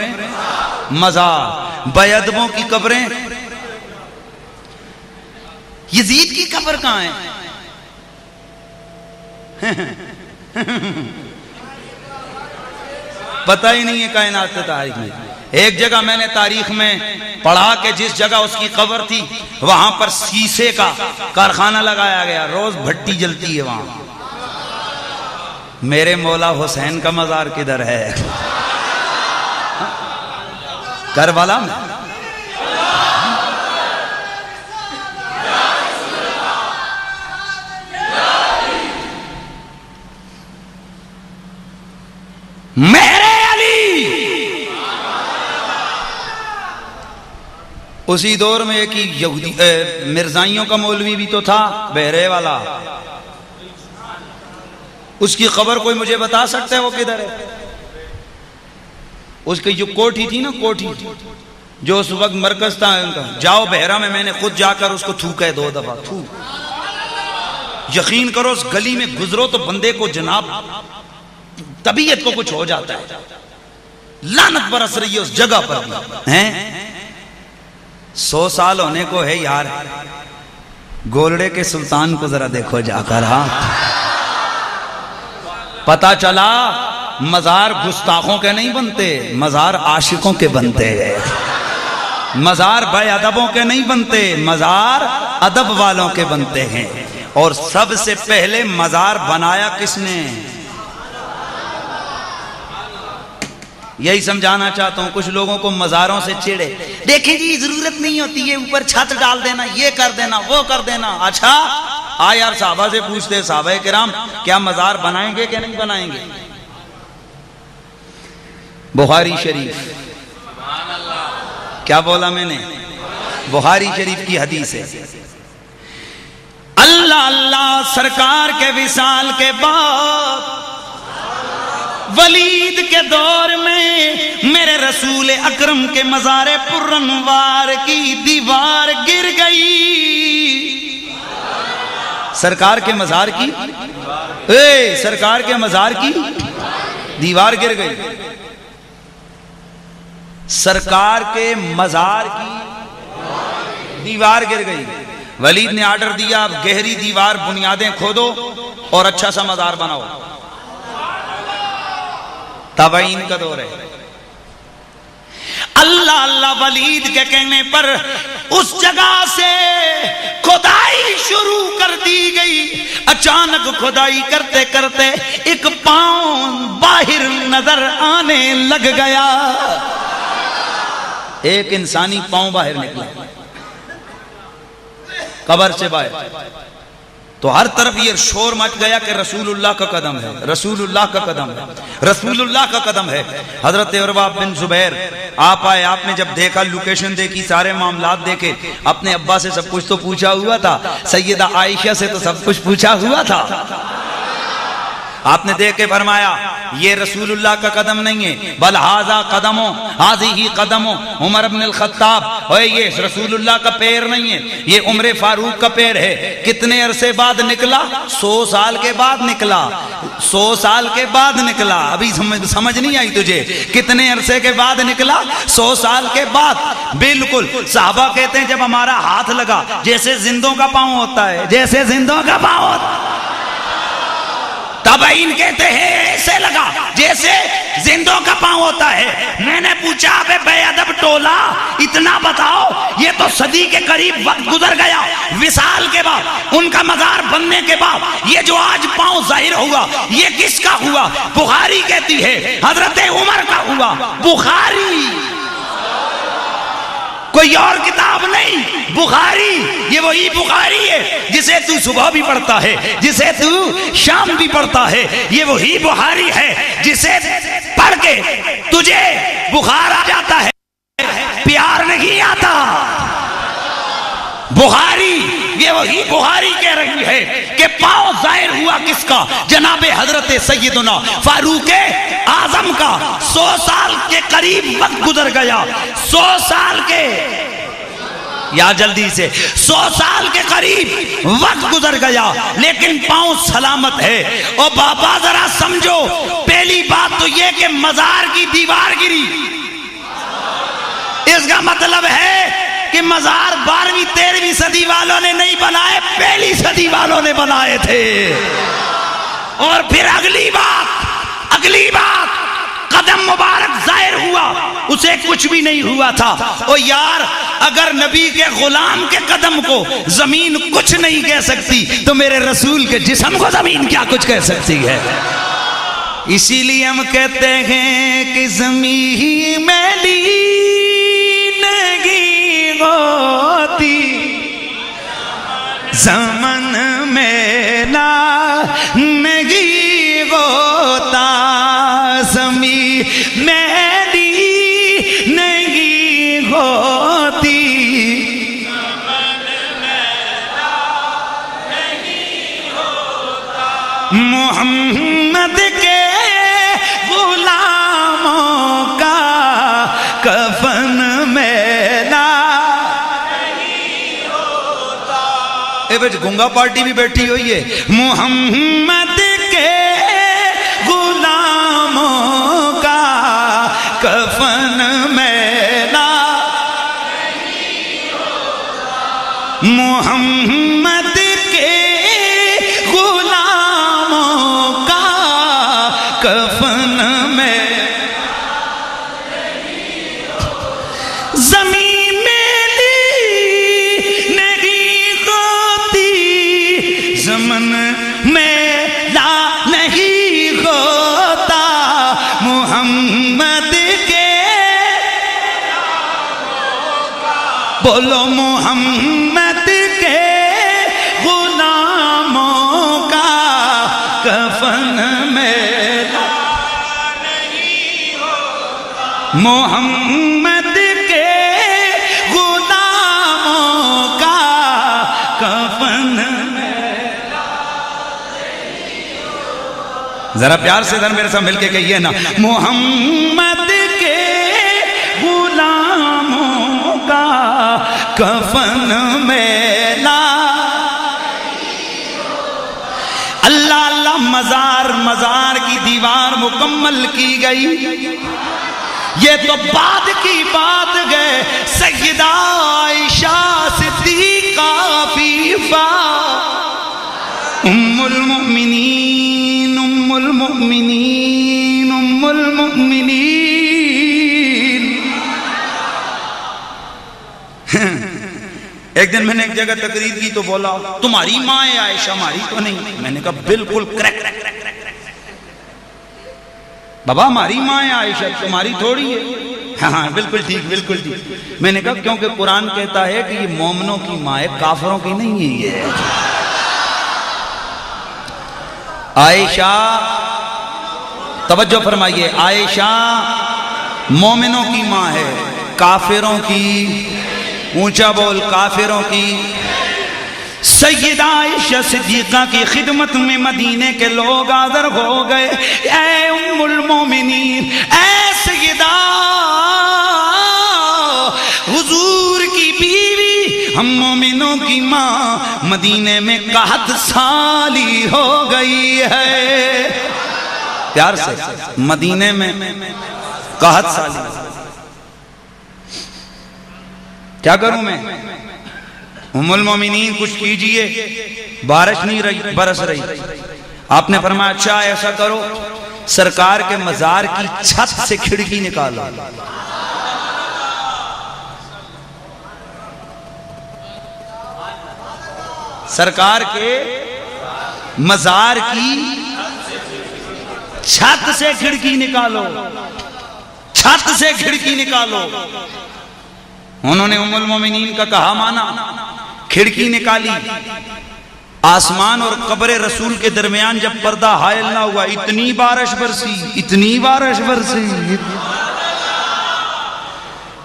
مزار، بے ادبوں کی قبریں۔ یزید کی قبر کہاں ہے؟ پتہ ہی نہیں ہے کائنات سے تاریخ میں۔ ایک جگہ میں نے تاریخ میں پڑھا کہ جس جگہ اس کی قبر تھی وہاں پر شیشے کا کارخانہ لگایا گیا، روز بھٹی جلتی ہے وہاں۔ میرے مولا حسین کا مزار کدھر ہے؟ کربلا میں۔ میرے علی اسی دور میں ایک یہودی مرزائیوں کا مولوی بھی تو تھا، بہرے والا، اس کی قبر کوئی مجھے بتا سکتا ہے وہ کدھر ہے؟ اس کی جو کوٹھی تھی نا، کوٹھی جو اس وقت مرکز تھا ان کا، جاؤ بہرہ میں نے خود جا کر اس کو تھوکا ہے 2 دفعہ، تھو۔ یقین کرو اس گلی میں گزرو تو بندے کو جناب طبیعت کو کچھ ہو جاتا ہے، لعنت برس رہی ہے اس جگہ پر ہیں۔ 100 سال ہونے کو ہے یار، گولڑے کے سلطان کو ذرا دیکھو جا کر، ہاں پتہ چلا مزار گستاخوں کے نہیں بنتے، مزار عاشقوں کے بنتے ہیں، مزار بے ادبوں کے نہیں بنتے، مزار ادب والوں کے بنتے ہیں۔ اور سب سے پہلے مزار بنایا کس نے؟ یہی سمجھانا چاہتا ہوں، کچھ لوگوں کو مزاروں سے چڑے، دیکھیں جی ضرورت نہیں ہوتی ہے، اوپر چھت ڈال دینا، یہ کر دینا، وہ کر دینا۔ اچھا یار صحابہ سے پوچھتے، صحابہ کرام کیا مزار بنائیں گے کہ نہیں بنائیں گے؟ بخاری شریف، کیا بولا میں نے؟ بخاری شریف کی حدیث ہے، اللہ اللہ سرکار کے وصال کے بعد ولید کے دور میں میرے رسول اکرم کے مزار پرانوار کی دیوار گر گئی۔ سرکار کے مزار کی سرکار کے مزار کی دیوار گر گئی، سرکار کے مزار کی دیوار گر گئی۔ ولید نے آرڈر دیا اب گہری دیوار بنیادیں کھودو اور اچھا سا مزار بناؤ۔ تابعین کا دور ہے، اللہ اللہ ولید کے کہنے پر اس جگہ سے کھدائی شروع کر دی گئی. اچانک کھدائی کرتے کرتے ایک پاؤں باہر نظر آنے لگ گیا. ایک انسانی پاؤں باہر نکلا قبر سے باہر. تو ہر طرف یہ شور مچ گیا کہ رسول اللہ کا قدم ہے، رسول اللہ کا قدم ہے، رسول اللہ کا قدم ہے. حضرت عروہ بن زبیر آپ آئے، آپ نے جب دیکھا، لوکیشن دیکھی، سارے معاملات دیکھے، اپنے ابا سے سب کچھ تو پوچھا ہوا تھا، سیدہ عائشہ سے تو سب کچھ پوچھا ہوا تھا. آپ نے دیکھ کے فرمایا یہ رسول اللہ کا قدم نہیں ہے، بل ھذا قدموں ھذہ قدموں عمر بن الخطاب، اور یہ رسول اللہ کا پیر نہیں ہے، یہ عمر فاروق کا پیر ہے. کتنے عرصے بعد نکلا؟ 100 سال کے بعد نکلا. 100 سال کے بعد نکلا. ابھی سمجھ نہیں آئی تجھے؟ کتنے عرصے کے بعد نکلا؟ 100 سال کے بعد. بالکل. صحابہ کہتے ہیں جب ہمارا ہاتھ لگا جیسے زندوں کا پاؤں ہوتا ہے، جیسے زندوں کا پاؤں ہوتا ہے. تابعین کہتے ہیں ایسے لگا جیسے زندوں کا پاؤں ہوتا ہے. میں نے پوچھا بے بے ادب ٹولا اتنا بتاؤ، یہ تو صدی کے قریب وقت گزر گیا، وصال کے بعد، ان کا مزار بننے کے بعد یہ جو آج پاؤں ظاہر ہوا یہ کس کا ہوا؟ بخاری کہتی ہے حضرت عمر کا ہوا. بخاری، کوئی اور کتاب نہیں، بخاری. یہ وہی بخاری ہے جسے تو صبح بھی پڑھتا ہے، جسے تو شام بھی پڑھتا ہے. یہ وہی بخاری ہے جسے پڑھ کے تجھے بخار آ جاتا ہے، پیار نہیں آتا. بخاری، یہ وہی بخاری کہہ رہی ہے کہ پاؤں ظاہر ہوا کس کا؟ جناب حضرت سیدنا فاروق اعظم کا. 100 سال کے قریب وقت گزر گیا. 100 سال کے، یا جلدی سے، 100 سال کے قریب وقت گزر گیا لیکن پاؤں سلامت ہے. اور بابا ذرا سمجھو، پہلی بات تو یہ کہ مزار کی دیوار گری. اس کا مطلب ہے کہ مزار 12ویں 13ویں صدی والوں نے نہیں بنائے، پہلی صدی والوں نے بنائے تھے. اور پھر اگلی بات قدم مبارک ظاہر ہوا، اسے کچھ بھی نہیں ہوا تھا. اور یار اگر نبی کے غلام کے قدم کو زمین کچھ نہیں کہہ سکتی تو میرے رسول کے جسم کو زمین کیا کچھ کہہ سکتی ہے؟ اسی لیے ہم کہتے ہیں کہ زمین میلی نہیں ہوتی، زمن میلا نہیں ہوتا، زمین میلی نہیں ہوتی، زمن میلا نہیں ہوتا. محمد کے غلاموں کا کفن میلا نہیں ہوتا. اے بیچ گنگا پارٹی بھی بیٹھی ہوئی ہے. محمد کے غلاموں کا کفن میلا نہیں ہوتا. محمد کے غلاموں کا کفن میں زمین میلی نہیں ہوتی، زمن میلا نہیں ہوتا. محمد کے، بولو محمد کے غلاموں کا کفن میلا نہیں ہوتا. محمد کے غلاموں کا کفن میلا نہیں ہوتا. ذرا پیار سے ذرا میرے ساتھ مل کے کہیے نا، محمد کے غلاموں کا کفن میلا. اللہ اللہ، مزار کی دیوار مکمل کی گئی. یہ تو بعد کی بات گئے. سیدہ عائشہ صدیقہ عفیفہ ام المؤمنین، ام المؤمنین، ام المؤمنین ایک دن میں نے ایک جگہ تقریر کی تو بولا تمہاری ماں ہے عائشہ، ہماری تو نہیں۔ میں نے کہا بالکل کریکٹ بابا، ہماری ماں ہے عائشہ، تمہاری تھوڑی ہے۔ ہاں بالکل ٹھیک، بالکل ٹھیک۔ میں نے کہا کیونکہ قرآن کہتا ہے کہ یہ مومنوں کی ماں ہے، کافروں کی نہیں ہے یہ۔ عائشہ، توجہ فرمائیے، عائشہ مومنوں کی ماں ہے، کافروں کی، اونچا بول، کافروں کی۔ سیدہ عائشہ صدیقہ کی خدمت میں مدینے کے لوگ حاضر ہو گئے۔ اے ام المومنین، اے سیدہ، حضور کی بیوی، ہم مومنوں کی ماں مدینے میں 61 سالی ہو گئی ہے۔ پیار سے، مدینے میں 61 سالی۔ کیا کروں میں؟ ام المومنین کچھ کیجئے، بارش نہیں رہی، برس رہی۔ آپ نے فرمایا اچھا ایسا کرو، سرکار کے مزار کی چھت سے کھڑکی نکالو۔ سرکار کے مزار کی چھت سے کھڑکی نکالو، چھت سے کھڑکی نکالو۔ انہوں نے ام المومنین کا کہا مانا، کھڑکی نکالی۔ آسمان اور قبر رسول کے درمیان جب پردہ حائل نہ ہوا، اتنی بارش برسی، اتنی بارش برسی۔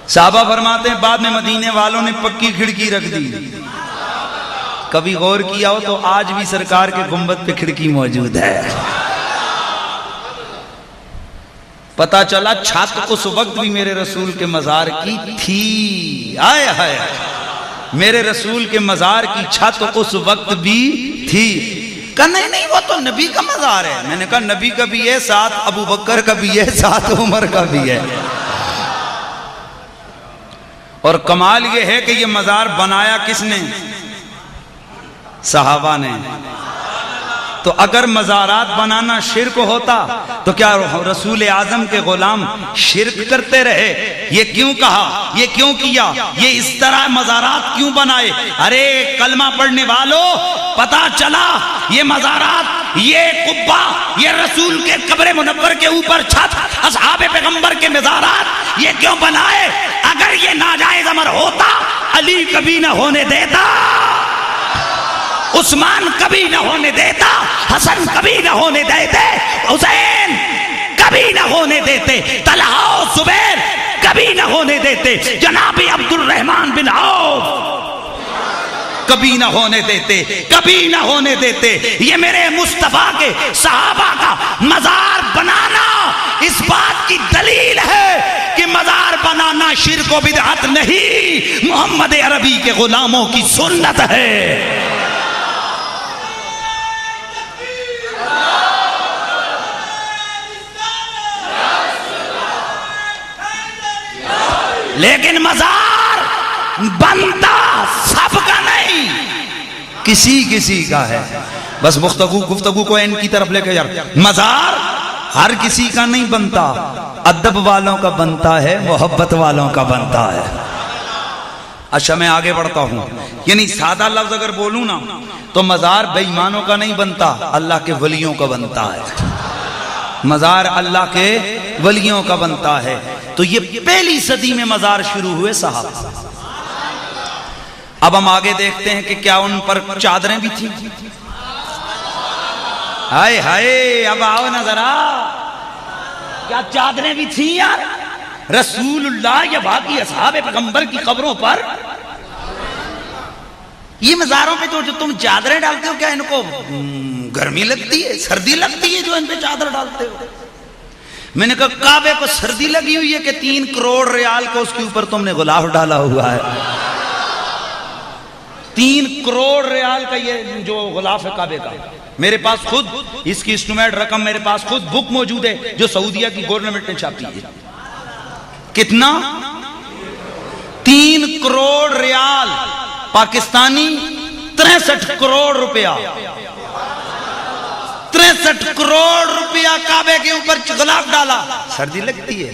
صحابہ فرماتے ہیں بعد میں مدینے والوں نے پکی کھڑکی رکھ دی۔ کبھی غور کیا ہو تو آج بھی سرکار کے گنبد پہ کھڑکی موجود ہے۔ پتا چلا چھت اس وقت بھی میرے رسول کے مزار کی تھی۔ آئے ہائے، میرے رسول کے مزار کی چھت اس وقت بھی تھی۔ کہا نہیں وہ تو نبی کا مزار ہے۔ میں نے کہا نبی کا بھی ہے، ساتھ ابو بکر کا بھی ہے، ساتھ عمر کا بھی ہے۔ اور کمال یہ ہے کہ یہ مزار بنایا کس نے؟ صحابہ نے۔ تو اگر مزارات بنانا شرک ہوتا تو کیا رسول اعظم کے غلام شرک کرتے رہے؟ یہ کیوں کہا، یہ کیوں کیا، یہ اس طرح مزارات کیوں بنائے؟ ارے کلمہ پڑھنے والوں، پتا چلا یہ مزارات، یہ قبہ، یہ رسول کے قبر منور کے اوپر چھت، اصحاب پیغمبر کے مزارات یہ کیوں بنائے؟ اگر یہ ناجائز امر ہوتا علی کبھی نہ ہونے دیتا، عثمان کبھی نہ ہونے دیتا، حسن کبھی نہ ہونے دیتے، حسین کبھی نہ ہونے دیتے، طلحہ و زبیر کبھی نہ ہونے دیتے، جناب عبد الرحمن بن عوف کبھی نہ ہونے دیتے، کبھی نہ ہونے دیتے۔ یہ میرے مصطفیٰ کے صحابہ کا مزار بنانا اس بات کی دلیل ہے کہ مزار بنانا شرک و بدعت نہیں، محمد عربی کے غلاموں کی سنت ہے۔ لیکن مزار بنتا سب کا نہیں، کسی کا ہے۔ بس گفتگو کو ان کی طرف لے کے جا رہا، مزار ہر کسی کا نہیں بنتا، ادب والوں کا بنتا ہے، محبت والوں کا بنتا ہے۔ اچھا میں آگے بڑھتا ہوں، یعنی سادہ لفظ اگر بولوں نا تو مزار بے ایمانوں کا نہیں بنتا، اللہ کے ولیوں کا بنتا ہے۔ مزار اللہ کے ولیوں کا بنتا ہے۔ تو یہ پہلی صدی میں مزار شروع ہوئے صحابہ۔ اب ہم آگے دیکھتے ہیں کہ کیا ان پر چادریں بھی تھیں؟ ہائے ہائے، اب آؤ نظر کیا چادریں بھی تھیں یار؟ رسول اللہ یا باقی اصحاب پیغمبر کی قبروں پر یہ مزاروں پہ جو تم چادریں ڈالتے ہو، کیا ان کو گرمی لگتی ہے، سردی لگتی ہے جو ان پہ چادر ڈالتے ہو؟ میں نے کہا کعبے کو سردی لگی ہوئی ہے کہ 3 کروڑ ریال کو اس کے اوپر تم نے غلاف ڈالا ہوا ہے؟ 3 کروڑ ریال کا یہ جو غلاف ہے کعبے کا، میرے پاس خود اس کی اسٹیمیٹ رقم، میرے پاس خود بک موجود ہے جو سعودیہ کی گورنمنٹ نے چھاپی ہے۔ کتنا؟ 3 کروڑ ریال پاکستانی، 63 کروڑ روپیہ، 63 کروڑ روپیہ کعبے کے اوپر غلاف ڈالا۔ سردی لگتی ہے؟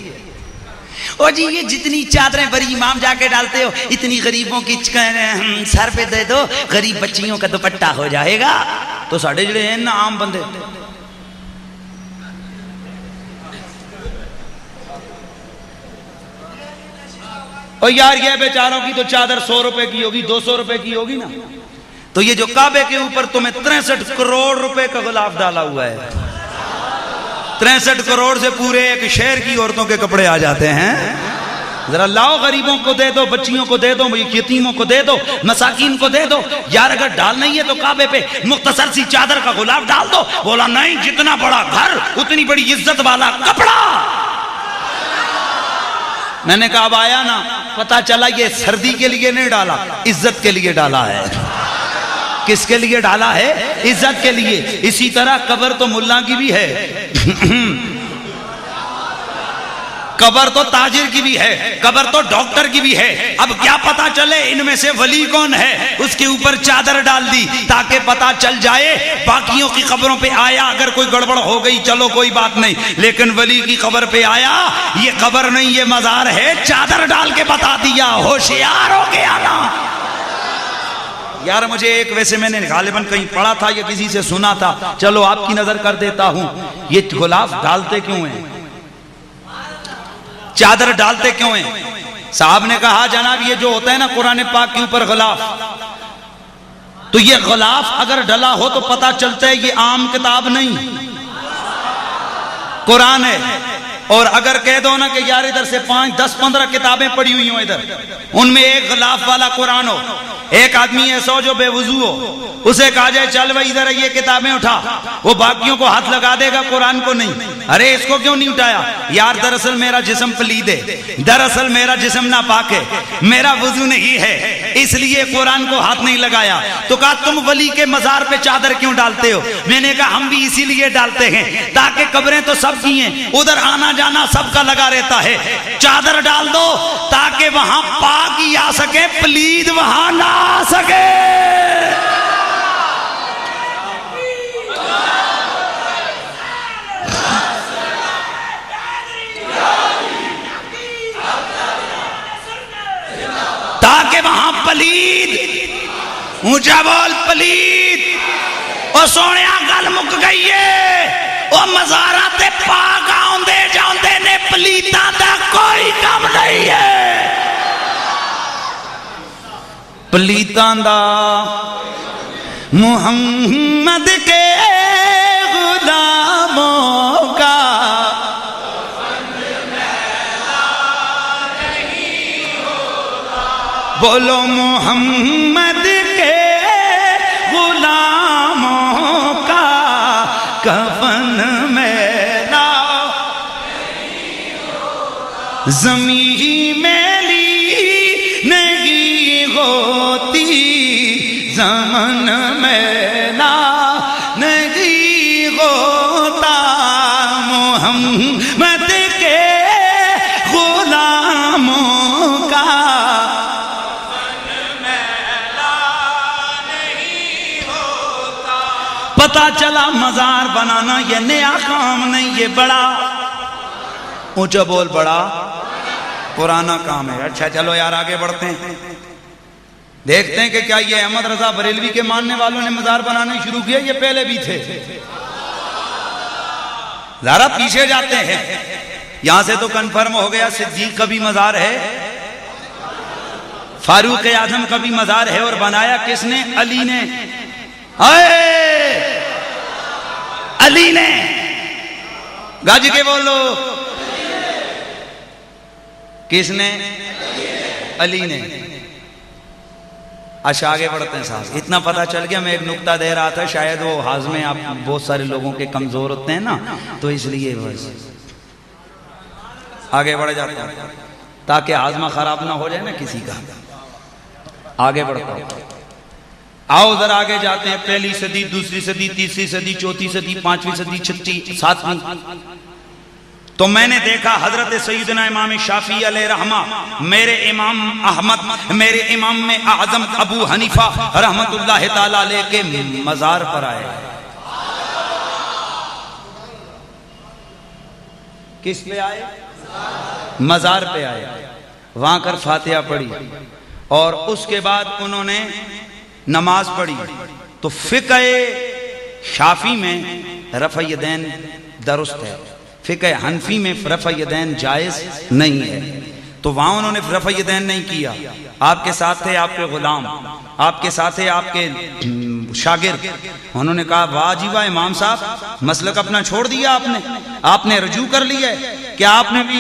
او جی یہ جتنی چادریں بری امام جا کے ڈالتے ہو اتنی غریبوں کی سر پہ دے دو، غریب بچیوں کا دوپٹہ ہو جائے گا۔ تو ساڑھے جڑے ہیں نا عام بندے، اور یار یہ بیچاروں کی تو چادر 100 روپے کی ہوگی، 200 روپے کی ہوگی نا، تو یہ جو کعبے کے اوپر تمہیں 63 کروڑ روپے کا غلاف ڈالا ہوا ہے، 63 کروڑ سے پورے ایک شہر کی عورتوں کے کپڑے آ جاتے ہیں۔ ذرا لاؤ، غریبوں کو دے دو، بچیوں کو دے دو، یتیموں کو دے دو، مساکین کو دے دو۔ یار اگر ڈال نہیں ہے تو کعبے پہ مختصر سی چادر کا غلاف ڈال دو۔ بولا نہیں، جتنا بڑا گھر اتنی بڑی عزت والا کپڑا۔ میں نے کہا اب آیا نا، پتا چلا یہ سردی کے لیے نہیں ڈالا، عزت کے لیے ڈالا ہے۔ کس کے لیے ڈالا ہے؟ عزت کے لیے۔ اسی طرح قبر تو ملا کی بھی ہے، قبر تو تاجر کی بھی ہے، قبر تو ڈاکٹر کی بھی ہے۔ اب کیا پتا چلے ان میں سے ولی کون ہے؟ اس کے اوپر چادر ڈال دی تاکہ پتا چل جائے۔ باقیوں کی قبروں پہ آیا، اگر کوئی گڑبڑ ہو گئی چلو کوئی بات نہیں، لیکن ولی کی قبر پہ آیا، یہ قبر نہیں یہ مزار ہے، چادر ڈال کے بتا دیا، ہوشیار ہو گیا نا۔ یار مجھے ایک، ویسے میں نے غالباً کہیں پڑھا تھا یا کسی سے سنا تھا، چلو آپ کی نظر کر دیتا ہوں، یہ غلاف ڈالتے کیوں ہیں؟ چادر ڈالتے کیوں ہیں؟ صاحب نے کہا جناب یہ جو ہوتا ہے نا قرآن پاک کے اوپر غلاف، تو یہ غلاف اگر ڈلا ہو تو پتا چلتا ہے یہ عام کتاب نہیں، قرآن ہے۔ اور اگر کہہ دو نا کہ یار ادھر سے 5 10 15 کتابیں پڑھی ہوئی ہوں ادھر، ان میں ایک غلاف والا قرآن ہو، ایک آدمی ایسا ہو جو بے وضو ہو، اسے کہا جائے چل بھائی ادھر یہ کتابیں اٹھا، وہ باقیوں کو ہاتھ لگا دے گا، قرآن کو نہیں۔ ارے اس کو کیوں نہیں اٹھایا؟ یار دراصل میرا جسم پلید ہے، دراصل میرا جسم ناپاک ہے، میرا وضو نہیں ہے، اس لیے قرآن کو ہاتھ نہیں لگایا۔ تو کہا تم ولی کے مزار پہ چادر کیوں ڈالتے ہو؟ میں نے کہا ہم بھی اسی لیے ڈالتے ہیں تاکہ قبریں تو سب کی ہیں، ادھر آنا جانا سب کا لگا رہتا ہے، چادر ڈال دو تاکہ وہاں پاک ہی آ سکے، پلید وہاں نہ آ سکے۔ تاکہ وہاں پلید، اونچا بول پلید، او سونیا گل مک گئی ہے، او مزارات پاک آندے جاندے نے پلیتاں دا کوئی کم نہیں ہے، پلیتاں دا محمد کے غلاموں کا بولو محمد کے غلاموں کا کفن میلا زمین میلی نہیں ہوتی، زمن میلا نہیں ہوتا، محمد کے غلاموں کا پتا چلا مزار بنانا یہ نیا کام نہیں، یہ بڑا، اونچا بول، بڑا پرانا کام ہے۔ اچھا چلو یار آگے بڑھتے ہیں، دیکھتے ہیں کہ کیا یہ احمد رضا بریلوی کے ماننے والوں نے مزار بنانے شروع کیا، یہ پہلے بھی تھے؟ ذرا پیچھے جاتے ہیں، یہاں سے تو کنفرم ہو گیا صدیق کا بھی مزار ہے، فاروق اعظم کا بھی مزار ہے، اور بنایا کس نے؟ علی نے۔ علی نے، گج کے بولو، کس نے؟ علی نے۔ اچھا آگے بڑھتے ہیں صاحب، اتنا پتہ چل گیا، میں ایک نکتہ دے رہا تھا، شاید وہ ہاضمے آپ بہت سارے لوگوں کے کمزور ہوتے ہیں نا، تو اس لیے بس آگے بڑھ جاتے ہیں تاکہ ہاضمہ خراب نہ ہو جائے نا کسی کا۔ آگے بڑھتا ہوں، آؤ ذرا آگے جاتے ہیں، پہلی صدی، دوسری صدی، تیسری صدی، چوتھی صدی، پانچویں صدی، چھٹی، ساتویں۔ تو میں نے دیکھا حضرت سیدنا امام شافعی علیہ رحمہ، میرے امام احمد، میرے امام میں اعظم ابو حنیفہ رحمت اللہ تعالیٰ علیہ کے مزار پر آئے۔ کس پہ آئے؟ مزار پہ آئے، وہاں کر فاتحہ پڑھی، اور اس کے بعد انہوں نے نماز پڑھی. تو فقہ شافی میں رفع یدین درست ہے، فقہ حنفی میں رفع یدین جائز نہیں ہے. تو وہاں انہوں نے رفع یدین نہیں کیا. آپ کے ساتھ تھے آپ کے غلام، آپ کے ساتھ تھے آپ کے شاگرد، انہوں نے کہا واہ جی واہ امام صاحب، مسلک اپنا چھوڑ دیا آپ نے رجوع کر لیا ہے، کیا آپ نے بھی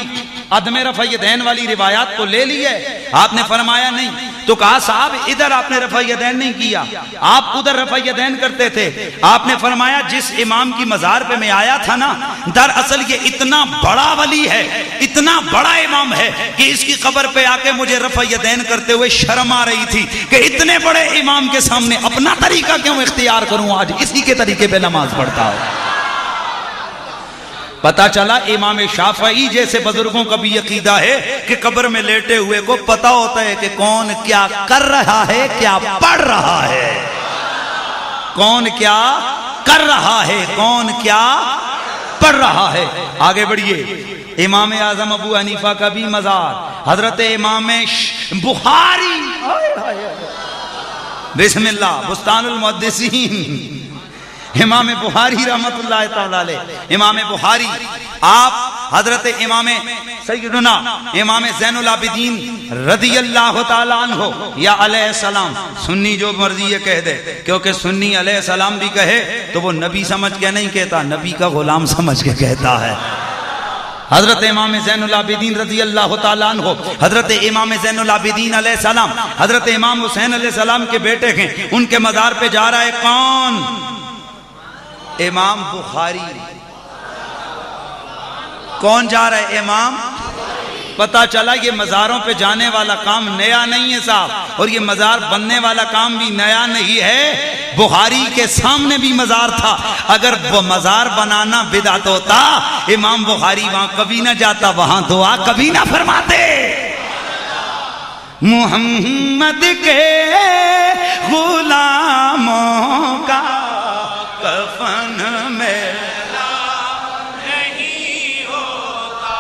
عدم رفع یدین والی روایات کو لے لی ہے؟ آپ نے فرمایا نہیں. تو کہا صاحب ادھر آپ نے رفع یدین نہیں کیا، آپ ادھر رفع یدین کرتے تھے. آپ نے فرمایا جس امام کی مزار پہ میں آیا تھا نا، دراصل یہ اتنا بڑا ولی ہے، اتنا بڑا امام ہے کہ اس کی قبر پہ آ کے مجھے رفع یدین کرتے ہوئے شرم آ رہی تھی کہ اتنے بڑے امام کے سامنے اپنا طریقہ کیوں اختیار کروں، آج اسی کے طریقے پہ نماز پڑھتا ہوں. پتا چلا امام شافعی جیسے بزرگوں کا بھی عقیدہ ہے کہ قبر میں لیٹے ہوئے کو پتا ہوتا ہے کہ کون کیا کر رہا ہے، کیا پڑھ رہا ہے، کون کیا کر رہا ہے، کون کیا پڑھ رہا ہے. آگے بڑھیے. امام اعظم ابو حنیفہ کا بھی مزار، حضرت امام بخاری، بسم اللہ، بستان المحدثین، امام بخاری رحمت اللہ تعالی علیہ. امام بخاری آپ حضرت امام سیدنا امام زین العابدین رضی اللہ تعالی عنہ یا علیہ السلام، سنی جو مرضی یہ کہہ دے، کیونکہ سنی علیہ السلام بھی کہے تو وہ نبی سمجھ کے نہیں کہتا، نبی کا غلام سمجھ کے کہتا ہے. حضرت امام زین العابدین رضی اللہ تعالیٰ عنہ، حضرت امام زین العابدین علیہ السلام حضرت امام حسین علیہ السلام کے بیٹے ہیں. ان کے مزار پہ جا رہا ہے کون؟ امام بخاری. کون جا رہا ہے؟ امام. پتا چلا یہ مزاروں پہ جانے والا کام نیا نہیں ہے صاحب، اور یہ مزار بننے والا کام بھی نیا نہیں ہے. بخاری کے سامنے بھی مزار تھا. اگر وہ مزار بنانا بدعت ہوتا، امام بخاری وہاں کبھی نہ جاتا، وہاں دعا کبھی نہ فرماتے. محمد کے غلاموں کا کفن میلا نہیں ہوتا،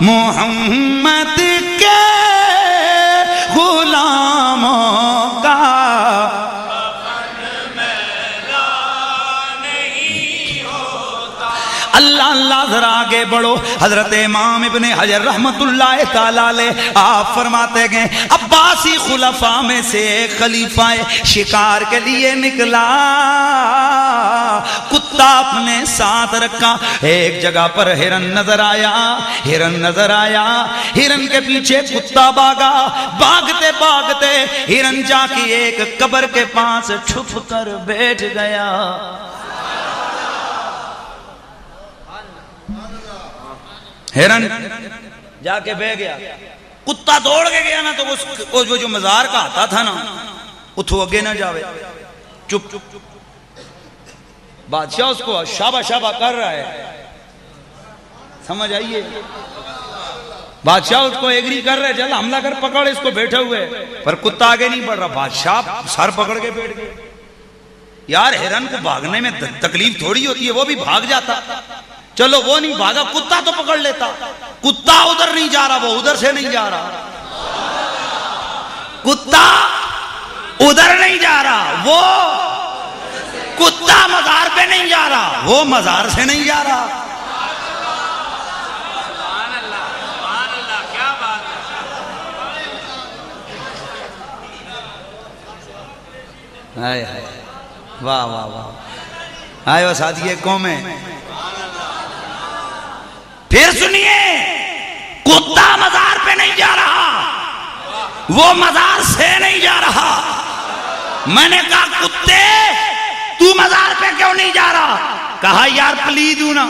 محمد کے غلاموں کا کفن میلا نہیں ہوتا. اللہ اللہ ذرا آگے بڑھو. حضرت امام ابن حجر رحمت اللہ تعالی علیہ آپ فرماتے گئے عباسی خلفاء میں سے ایک خلیفہ شکار کے لیے نکلا، کتا اپنے ساتھ رکھا. ایک جگہ پر ہرن نظر آیا، ہرن نظر آیا، ہرن کے پیچھے کتا بھاگا. بھاگتے بھاگتے ہرن جا کے ایک قبر کے پاس چھپ کر بیٹھ گیا. ہرن جا کے بہ گیا، کتا دوڑ کے گیا نا تو وہ جو مزار کا آتا تھا نا اتھو اگے نہ جاوے، چپ. بادشاہ اس کو شابہ شابہ کر رہا ہے، سمجھ آئیے، بادشاہ اس کو ایگری کر رہے، چل حملہ کر، پکڑ اس کو بیٹھے ہوئے، پر کتا آگے نہیں بڑھ رہا. بادشاہ سر پکڑ کے بیٹھ گئے. یار ہرن کو بھاگنے میں تکلیف تھوڑی ہوتی ہے، وہ بھی بھاگ جاتا. چلو وہ نہیں بھاگا، کتا تو پکڑ لیتا. کتا ادھر نہیں جا رہا، وہ ادھر سے نہیں جا رہا. کتا ادھر نہیں جا رہا، وہ کتا مزار پہ نہیں جا رہا، وہ مزار سے نہیں جا رہا. کیا بات ہے، واہ واہ واہ. آئے وہ ساتھی قوم ہے. پھر سنیے، کتا مزار پہ نہیں جا رہا، وہ مزار سے نہیں جا رہا. میں نے کہا کتے تو مزار پہ کیوں نہیں جا رہا؟ کہا یار پلید ہوں نا.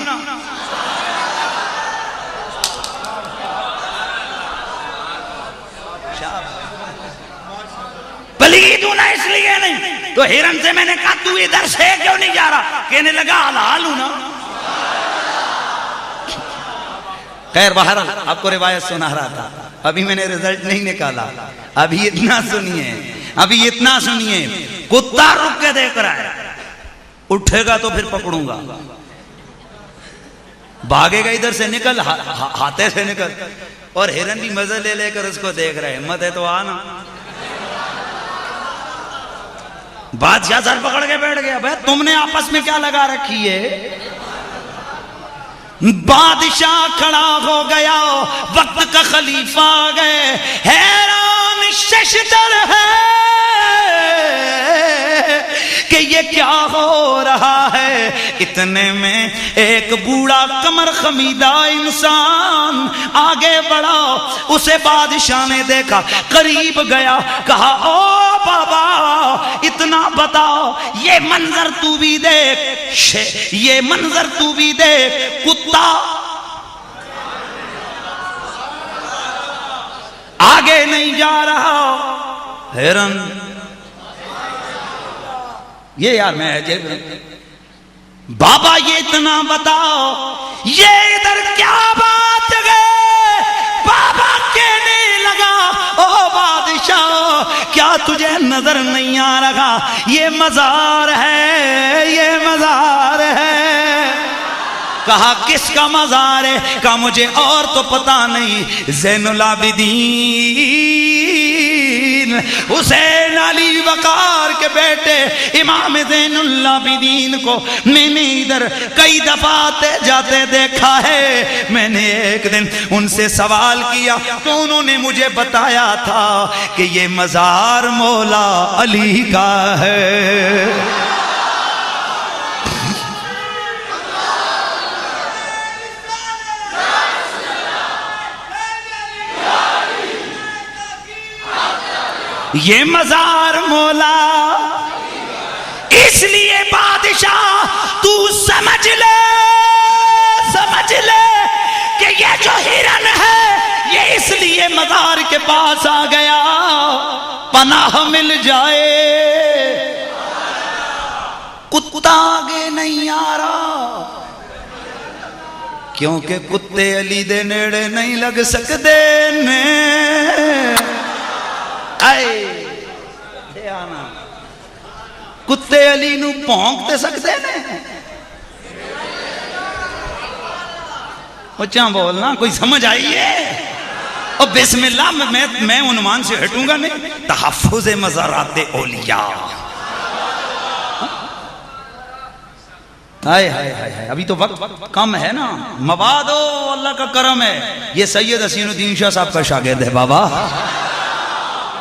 پلید ہوں نا اس لیے نہیں. تو ہرن سے میں نے کہا تو ادھر سے کیوں نہیں جا رہا؟ کہنے لگا حلال ہوں نا. خیر بہرحال آپ کو روایت سنا رہا تھا، ابھی میں نے رزلٹ نہیں نکالا. ابھی اتنا سنیے، ابھی اتنا سنیے. کتا رک کے دیکھ رہا ہے، اٹھے گا تو پھر پکڑوں گا. بھاگے گا ادھر سے نکل، ہاتھے سے نکل، اور ہرن بھی مزے لے لے کر اس کو دیکھ رہے، ہمت ہے تو آنا۔ بادشاہ سر پکڑ کے بیٹھ گیا، بھائی تم نے آپس میں کیا لگا رکھی ہے؟ بادشاہ کھڑا ہو گیا، وقت کا خلیفہ آ گئے، حیران ششدر ہے کہ یہ کیا ہو رہا ہے۔ اتنے میں ایک بوڑھا کمر خمیدہ انسان آگے بڑھا، اسے بادشاہ نے دیکھا، قریب گیا، کہا او بابا اتنا بتاؤ، یہ منظر تو بھی دیکھ، یہ منظر تو بھی دیکھ، کتا آگے نہیں جا رہا، ہرن یہ یار میں بابا یہ اتنا بتاؤ، یہ ادھر کیا بات گئے؟ بابا کہنے لگا او بادشاہ کیا تجھے نظر نہیں آ رہا یہ مزار ہے، یہ مزار ہے۔ کہا کس کا مزار ہے؟ کہا مجھے اور تو پتا نہیں، زین العابدین حسین علی وقار کے بیٹے امام زین العابدین کو میں نے ادھر کئی دفعہ آتے جاتے دیکھا ہے۔ میں نے ایک دن ان سے سوال کیا تو انہوں نے مجھے بتایا تھا کہ یہ مزار مولا علی کا ہے۔ یہ مزار مولا، اس لیے بادشاہ تو سمجھ لے کہ یہ جو ہرن ہے یہ اس لیے مزار کے پاس آ گیا پناہ مل جائے۔ کتا آگے نہیں آ رہا کیونکہ کتے علی دے نیڑے نہیں لگ سکتے نے۔ کتے علی نو پونک تے سکتے نے؟ اچھا بولنا، کوئی سمجھ آئی ہے؟ اور بسم اللہ میں عنوان سے ہٹوں گا نہیں، تحفظ مزارات اولیاء۔ ہائے ہائے ہائے، ابھی تو وقت کم ہے نا، مبادو اللہ کا کرم ہے۔ یہ سید حسین الدین شاہ صاحب کا شاگرد ہے بابا۔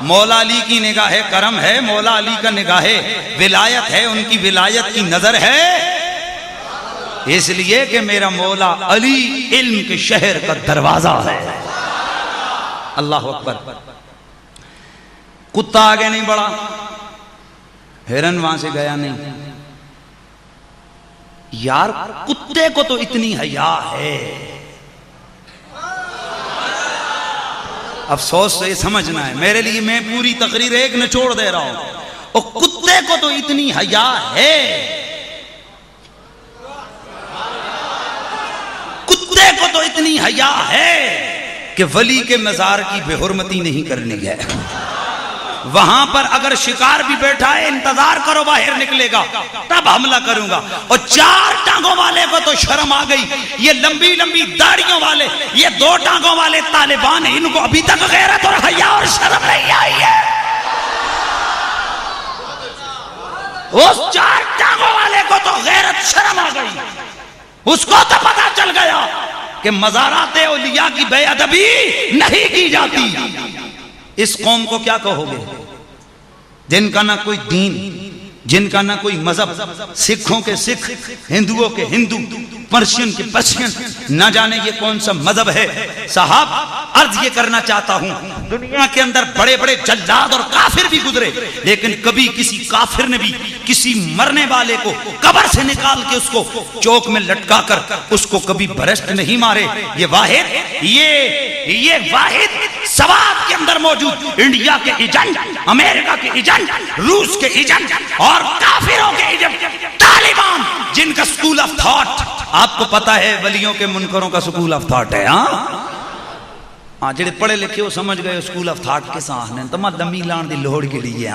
مولا علی کی نگاہ کرم ہے، مولا علی کا نگاہ ولایت ہے، ان کی ولایت کی نظر ہے، اس لیے کہ میرا مولا علی علم کے شہر کا دروازہ ہے۔ اللہ اکبر۔ کتا آگے نہیں بڑھا، ہرن وہاں سے گیا نہیں۔ یار کتے کو تو اتنی حیا ہے، افسوس سے یہ سمجھنا ہے میرے لیے، میں پوری تقریر ایک نچوڑ دے رہا ہوں، اور کتے کو تو اتنی حیا ہے، کتے کو تو اتنی حیا ہے کہ ولی کے مزار کی بے حرمتی نہیں کرنی ہے۔ وہاں پر اگر شکار بھی بیٹھا ہے انتظار کرو باہر نکلے گا تب حملہ کروں گا۔ اور چار ٹانگوں والے کو تو شرم آ گئی، یہ لمبی لمبی داڑھیوں والے، یہ دو ٹانگوں والے طالبان ہیں، ان کو ابھی تک غیرت اور حیا اور شرم نہیں آئی ہے۔ اس چار ٹانگوں والے کو تو غیرت شرم آ گئی، اس کو تو پتا چل گیا کہ مزارات اولیاء کی بے ادبی نہیں کی جاتی۔ اس قوم کو کیا کہو گے جن کا نہ کوئی دین، جن کا نہ کوئی مذہب، سکھوں کے سکھ، ہندوؤں کے ہندو، پرشین کے پرشین، نہ جانے یہ کون سا مذہب ہے۔ صاحب عرض یہ کرنا چاہتا ہوں، دنیا کے اندر بڑے بڑے جلاد اور کافر بھی گزرے، لیکن کبھی کسی کافر نے بھی کسی مرنے والے کو قبر سے نکال کے اس کو چوک میں لٹکا کر اس کو کبھی برسٹ نہیں مارے۔ یہ واحد یہ واحد سوات کے اندر موجود انڈیا کے ایجنٹ، امریکہ کے ایجنٹ، روس کے ایجنٹ اور کافروں کے ایجنٹ طالبان، جن کا سکول آف تھاٹ آپ کو پتا ہے ولیوں کے منکروں کا سکول آف تھاٹ ہے۔ ہاں جڑے پڑھے لکھے ہو سمجھ گئے سکول آف تھاٹ کے ساتھ تمہاں دمی لان دی لوڑ کے لیے۔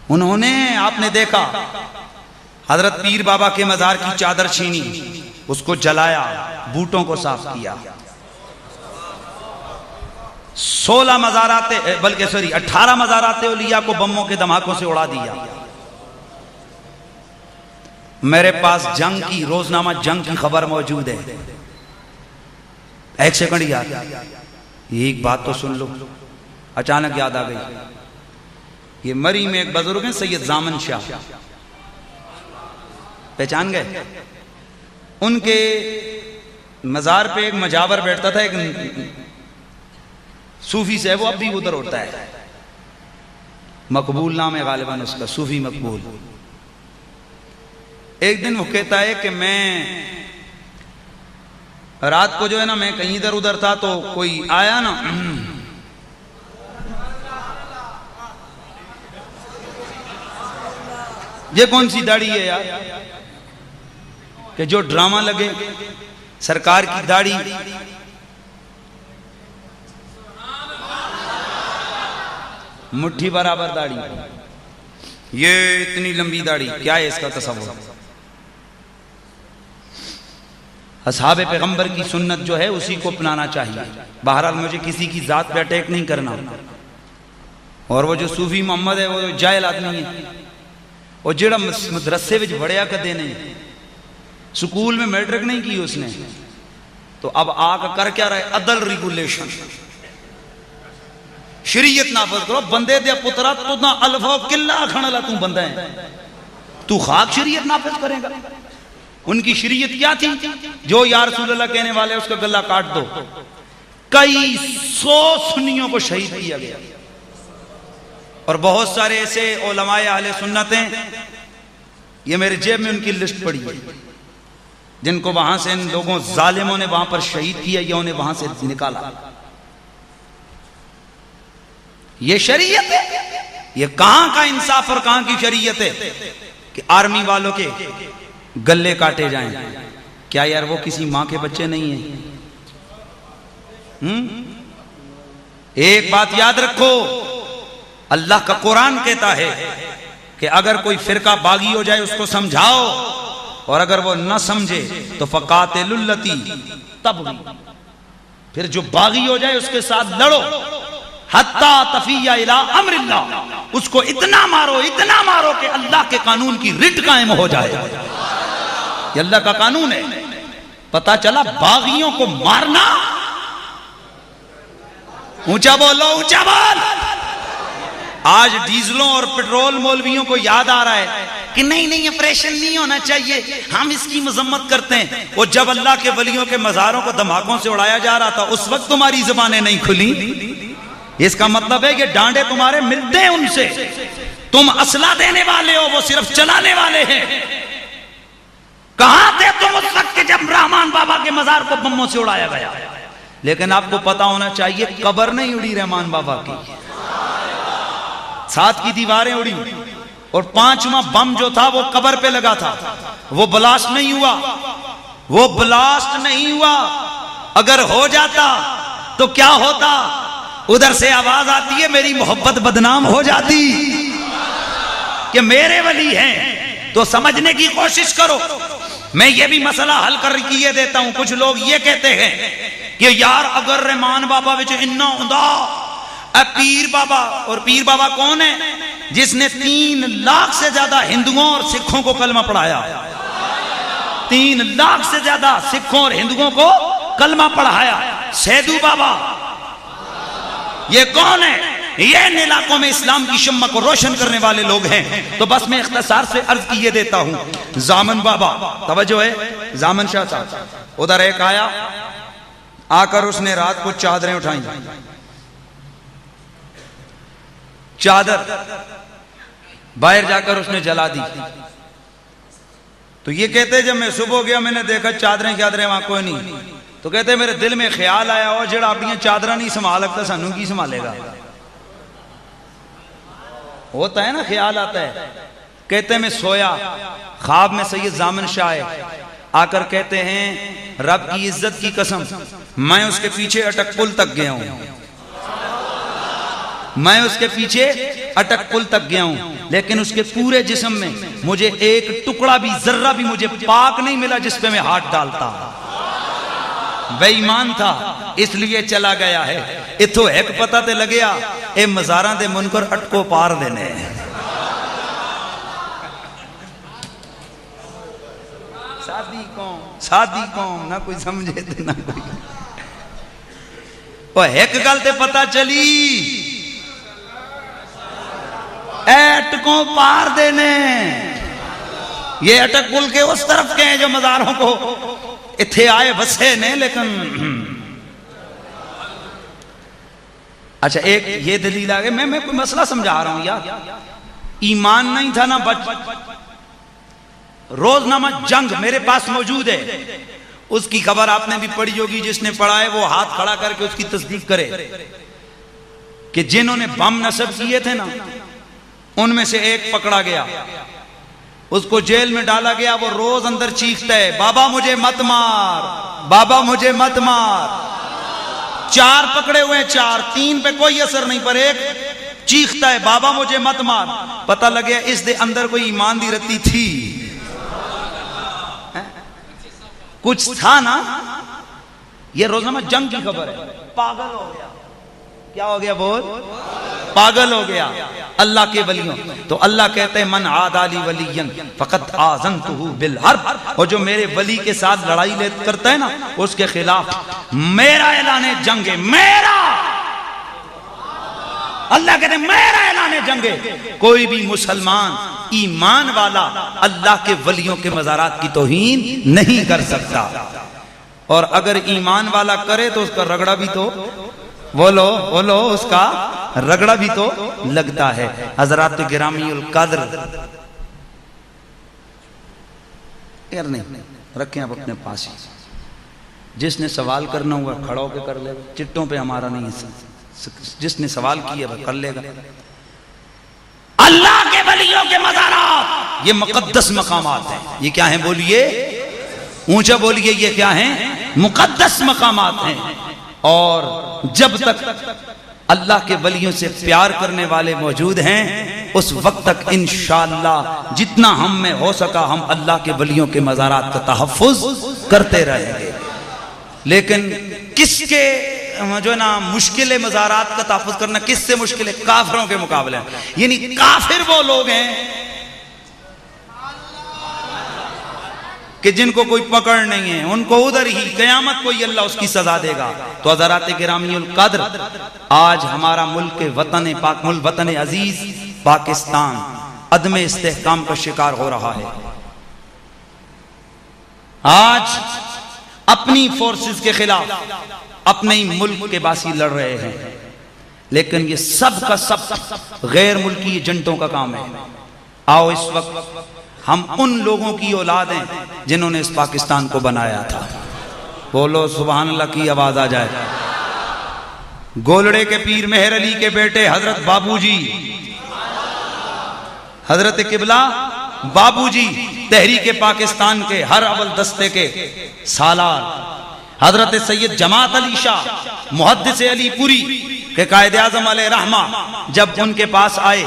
انہوں نے آپ نے دیکھا حضرت پیر بابا کے مزار کی چادر چھینی، اس کو جلایا، بوٹوں کو صاف کیا. 16 مزارات بلکہ 18 مزارات اولیاء کو بموں کے دھماکوں سے اڑا دیا. میرے پاس جنگ کی روزنامہ جنگ کی خبر موجود ہے. ایک سیکنڈ یاد، یہ ایک بات تو سن لو، اچانک یاد آ گئی. یہ مری میں ایک بزرگ ہیں سید زامن شاہ، پہچان گئے؟ ان کے مزار پہ ایک مجاور بیٹھتا تھا، ایک صوفی سے ہے، وہ اب بھی ادھر ہوتا ہے، مقبول نام ہے غالباً اس کا، صوفی مقبول. ایک دن وہ کہتا ہے کہ میں رات کو جو ہے نا میں کہیں ادھر ادھر تھا تو کوئی آیا نا، یہ کون سی داڑھی ہے یار کہ جو ڈرامہ لگے، سرکار کی داڑھی. مٹھی برابر داڑھی، یہ اتنی لمبی داڑھی، کیا ہے اس کا تصور؟ اصحاب پیغمبر کی سنت جو ہے اسی کو اپنانا چاہیے. بہرحال مجھے کسی کی ذات پہ اٹیک نہیں کرنا. اور وہ جو صوفی محمد ہے وہ جاہل آدمی ہے، وہ جڑا مدرسے وچ بڑھیا کدے نہیں، سکول میں میٹرک نہیں کی اس نے، تو اب آ کر کیا رہے؟ عدل ریگولیشن، شریعت نافذ کرو. بندے دے پترا تو نہ الفا کلا کھانا لا تو بندہ ہے، تو خاک شریعت نافذ کرے گا. ان کی شریعت کیا تھی؟ جو یا رسول اللہ کہنے والے اس کا گلہ کاٹ دو. کئی 100 سنیوں کو شہید کیا گیا، اور بہت سارے ایسے علماء اہل سنت ہیں، یہ میرے جیب میں ان کی لسٹ پڑی ہے، جن کو وہاں سے ان لوگوں ظالموں نے وہاں پر شہید کیا یا انہیں وہاں سے نکالا. یہ شریعت ہے؟ یہ کہاں کا انصاف اور کہاں کی شریعت ہے کہ آرمی والوں کے گلے کاٹے جائیں؟ کیا یار وہ کسی ماں کے بچے نہیں ہیں؟ ایک بات یاد رکھو، اللہ کا قرآن کہتا ہے کہ اگر کوئی فرقہ باغی ہو جائے اس کو سمجھاؤ، اور اگر وہ نہ سمجھے تو فقاتل التی تبغی، پھر جو باغی ہو جائے اس کے ساتھ لڑو، حتی تفیہ الی امر اللہ، اس کو اتنا مارو کہ اللہ کے قانون کی رٹ قائم ہو جائے. یہ اللہ کا قانون ہے. پتا چلا باغیوں کو مارنا، اونچا بولو، اونچا بول. آج ڈیزلوں اور پیٹرول مولویوں کو یاد آ رہا ہے کہ نہیں آپریشن نہیں ہونا چاہیے، ہم اس کی مذمت کرتے ہیں. وہ جب اللہ کے ولیوں کے مزاروں کو دھماکوں سے اڑایا جا رہا تھا اس وقت تمہاری زبانیں نہیں کھلی. اس کا مطلب ہے کہ ڈانڈے تمہارے ملتے ہیں ان سے. تم اسلحہ دینے والے ہو، وہ صرف چلانے والے ہیں. کہاں تھے تم اس وقت کہ جب رحمان بابا کے مزار کو بموں سے اڑایا گیا؟ لیکن آپ کو پتا ہونا چاہیے قبر نہیں اڑی رحمان بابا کی، 7 کی دیواریں اڑی، اور 5واں بم جو تھا وہ قبر پہ لگا تھا. وہ بلاسٹ نہیں ہوا، وہ بلاسٹ نہیں ہوا. اگر ہو جاتا تو کیا ہوتا؟ ادھر سے آواز آتی ہے میری محبت بدنام ہو جاتی کہ میرے ولی ہیں. تو سمجھنے کی کوشش کرو. میں یہ بھی مسئلہ حل کر کے دیتا ہوں. کچھ لوگ یہ کہتے ہیں کہ یار اگر رحمان بابا وچ اننا ہوندا، پیر بابا، اور پیر بابا کون ہے؟ جس نے 3 لاکھ سے زیادہ ہندوؤں اور سکھوں کو کلمہ پڑھایا. 3 لاکھ سے زیادہ سکھوں اور ہندوؤں کو کلمہ پڑھایا. سیدو بابا یہ کون ہے؟ یہ ان علاقوں میں اسلام کی شمع کو روشن کرنے والے لوگ ہیں. تو بس میں اختصار سے عرض کیے دیتا ہوں. زامن بابا، توجہ ہے، زامن شاہ صاحب ادھر ایک آیا، آ کر اس نے رات کو چادریں اٹھائیں، چادر باہر جا کر اس نے جلا دی. تو یہ کہتے جب میں صبح گیا میں نے دیکھا چادریں وہاں کوئی نہیں. تو کہتے میرے دل میں خیال آیا ہو جڑا اپنی چادریں نہیں سنبھال سکتا سانوں کی سنبھالے گا؟ ہوتا ہے نا، خیال آتا ہے. کہتے میں سویا، خواب میں سید زامن شاہ آ کر کہتے ہیں رب کی عزت کی قسم میں اس کے پیچھے اٹک پل تک گیا ہوں، میں اس کے پیچھے اٹک پل تک گیا ہوں، لیکن اس کے پورے جسم میں مجھے ایک ٹکڑا بھی، ذرہ بھی مجھے پاک نہیں ملا جس پہ میں ہاتھ ڈالتا۔ بے ایمان تھا اس لیے چلا گیا ہے۔ اتھو ایک پتہ تے لگیا اے مزاراں دے منکر اٹکو پار دینے۔ سادی قوم نہ کوئی سمجھے تے نہ کوئی۔ وہ ایک گل تے پتہ چلی اے اٹکوں پار دینے، یہ اٹک پل کے اس طرف کے ہیں جو مزاروں کو اتھے آئے بسے نے، لیکن اچھا ایک یہ دلیل آگے، میں کوئی مسئلہ سمجھا رہا ہوں یار، ایمان نہیں تھا نا بچ، روزنامہ جنگ میرے پاس موجود ہے، اس کی خبر آپ نے بھی پڑھی ہوگی، جس نے پڑھا ہے وہ ہاتھ کھڑا کر کے اس کی تصدیق کرے کہ جنہوں نے بم نصب کیے تھے نا ان میں سے ایک پکڑا گیا، اس کو جیل میں ڈالا گیا، وہ روز اندر چیختا ہے بابا مجھے مت مار، بابا مجھے مت مار۔ 4 پکڑے ہوئے ہیں، 4، 3 پہ کوئی اثر نہیں، پر ایک چیختا ہے بابا مجھے مت مار۔ پتہ لگیا اس دے اندر کوئی ایمان دی رتی تھی، کچھ تھا نا۔ یہ روزنامہ جنگ کی خبر ہے۔ پاگل ہو گیا، کیا ہو گیا؟ بول، پاگل ہو گیا اللہ کے ولیوں۔ تو اللہ کہتے ہیں من عادی لی ولی فقد آذنتہ بالحرب، اور جو میرے ولی کے ساتھ لڑائی کرتا ہے نا اس کے خلاف میرا اعلان جنگ ہے، میرا، اللہ کہتے ہیں میرا اعلان جنگ ہے۔ کوئی بھی مسلمان ایمان والا اللہ کے ولیوں کے مزارات کی توہین نہیں کر سکتا، اور اگر ایمان والا کرے تو اس کا رگڑا بھی تو بولو اس کا رگڑا بھی تو لگتا ہے۔ حضرات گرامی القدر، یار نہیں رکھیں آپ اپنے پاس ہی، جس نے سوال کرنا ہوا کھڑا ہو کے کر لے گا، چٹوں پہ ہمارا نہیں ہے، جس نے سوال کیا وہ کر لے گا۔ اللہ کے ولیوں کے مزارات یہ مقدس مقامات ہیں، یہ کیا ہیں بولیے، اونچا بولیے، یہ کیا ہیں؟ مقدس مقامات ہیں، اور جب تک اللہ کے ولیوں سے پیار کرنے والے موجود ہیں اس وقت تک انشاءاللہ جتنا ہم میں ہو سکا ہم اللہ کے ولیوں کے مزارات کا تحفظ کرتے رہیں گے۔ لیکن کس کے جو ہے نا مشکل مزارات کا تحفظ کرنا کس سے مشکل ہے؟ کافروں کے مقابلے، یعنی کافر وہ لوگ ہیں کہ جن کو کوئی پکڑ نہیں ہے، ان کو ادھر ہی قیامت کو ہی اللہ اس کی سزا دے گا۔ تو حضرات گرامی القدر، آج ہمارا ملک وطن پاک، ملک وطن عزیز پاکستان عدم استحکام کا شکار ہو رہا ہے۔ آج اپنی فورسز کے خلاف اپنے ہی ملک کے باسی لڑ رہے ہیں، لیکن یہ سب کا سب غیر ملکی ایجنٹوں کا کام ہے۔ آؤ اس وقت ہم ان لوگوں کی اولاد ہیں جنہوں نے اس پاکستان کو بنایا تھا، بولو سبحان اللہ کی آواز آ جائے۔ گولڑے کے پیر مہر علی کے بیٹے حضرت بابو جی، حضرت قبلہ بابو جی تحریک پاکستان کے ہر اول دستے کے سالار، حضرت سید جماعت علی شاہ محدث علی پوری کہ قائد اعظم علیہ رحمہ جب ان کے پاس آئے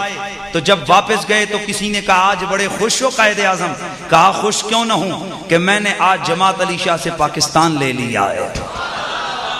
تو جب واپس گئے تو کسی نے کہا آج بڑے خوش ہو قائد اعظم؟ کہا خوش کیوں نہ ہوں کہ میں نے آج جماعت علی شاہ سے پاکستان لے لیا ہے۔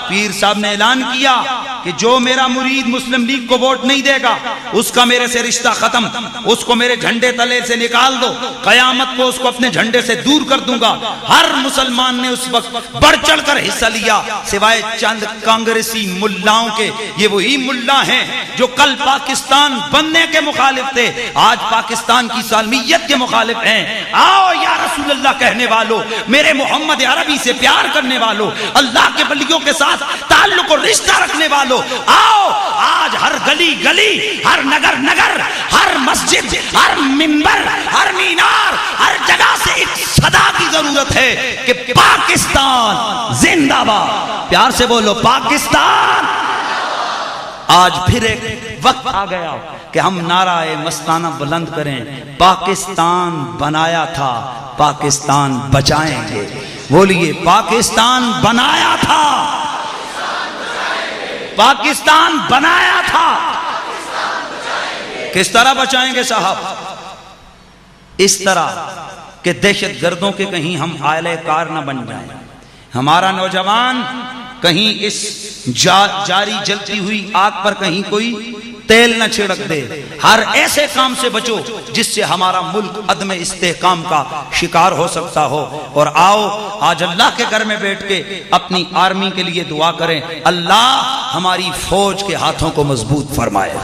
پیر صاحب نے اعلان کیا کہ جو میرا مرید مسلم لیگ کو ووٹ نہیں دے گا اس کا میرے سے رشتہ ختم، اس کو میرے جھنڈے تلے سے نکال دو، قیامت کو اس کو اپنے جھنڈے سے دور کر دوں گا۔ ہر مسلمان نے اس وقت بڑھ چڑھ کر حصہ لیا سوائے چند کانگریسی ملاؤں کے۔ یہ وہی ملا ہیں جو کل پاکستان بننے کے مخالف تھے، آج پاکستان کی سالمیت کے مخالف ہیں۔ آؤ یا رسول اللہ کہنے والوں، میرے محمد عربی سے پیار کرنے والوں، اللہ کے ولیوں کے ساتھ تعلق اور رشتہ رکھنے والوں، آؤ آج ہر گلی گلی، ہر نگر نگر، ہر مسجد، ہر منبر، ہر مینار، ہر جگہ سے ایک صدا کی ضرورت ہے کہ پاکستان زندہ باد۔ پیار سے بولو پاکستان۔ آج پھر ایک وقت آ گیا کہ ہم نعرہ مستانہ بلند کریں، پاکستان بنایا تھا پاکستان بچائیں گے۔ بولیے پاکستان بنایا تھا، پاکستان بنایا تھا۔ کس طرح بچائیں گے صاحب؟ اس طرح کہ دہشت گردوں کے کہیں ہم آلے کار نہ بن جائیں، ہمارا نوجوان کہیں اس جاری جلتی ہوئی آگ پر کہیں کوئی تیل نہ چھڑک دے۔ ہر ایسے کام سے بچو جس سے ہمارا ملک عدم استحکام کا شکار ہو سکتا ہو۔ اور آؤ آج اللہ کے گھر میں بیٹھ کے اپنی آرمی کے لیے دعا کریں، اللہ ہماری فوج کے ہاتھوں کو مضبوط فرمائے،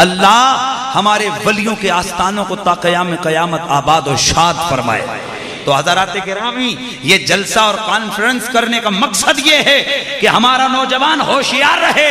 اللہ ہمارے ولیوں کے آستانوں کو تا قیام قیامت آباد و شاد فرمائے۔ تو حضرات گرامی، یہ جلسہ اور کانفرنس کرنے کا مقصد یہ ہے کہ ہمارا نوجوان ہوشیار رہے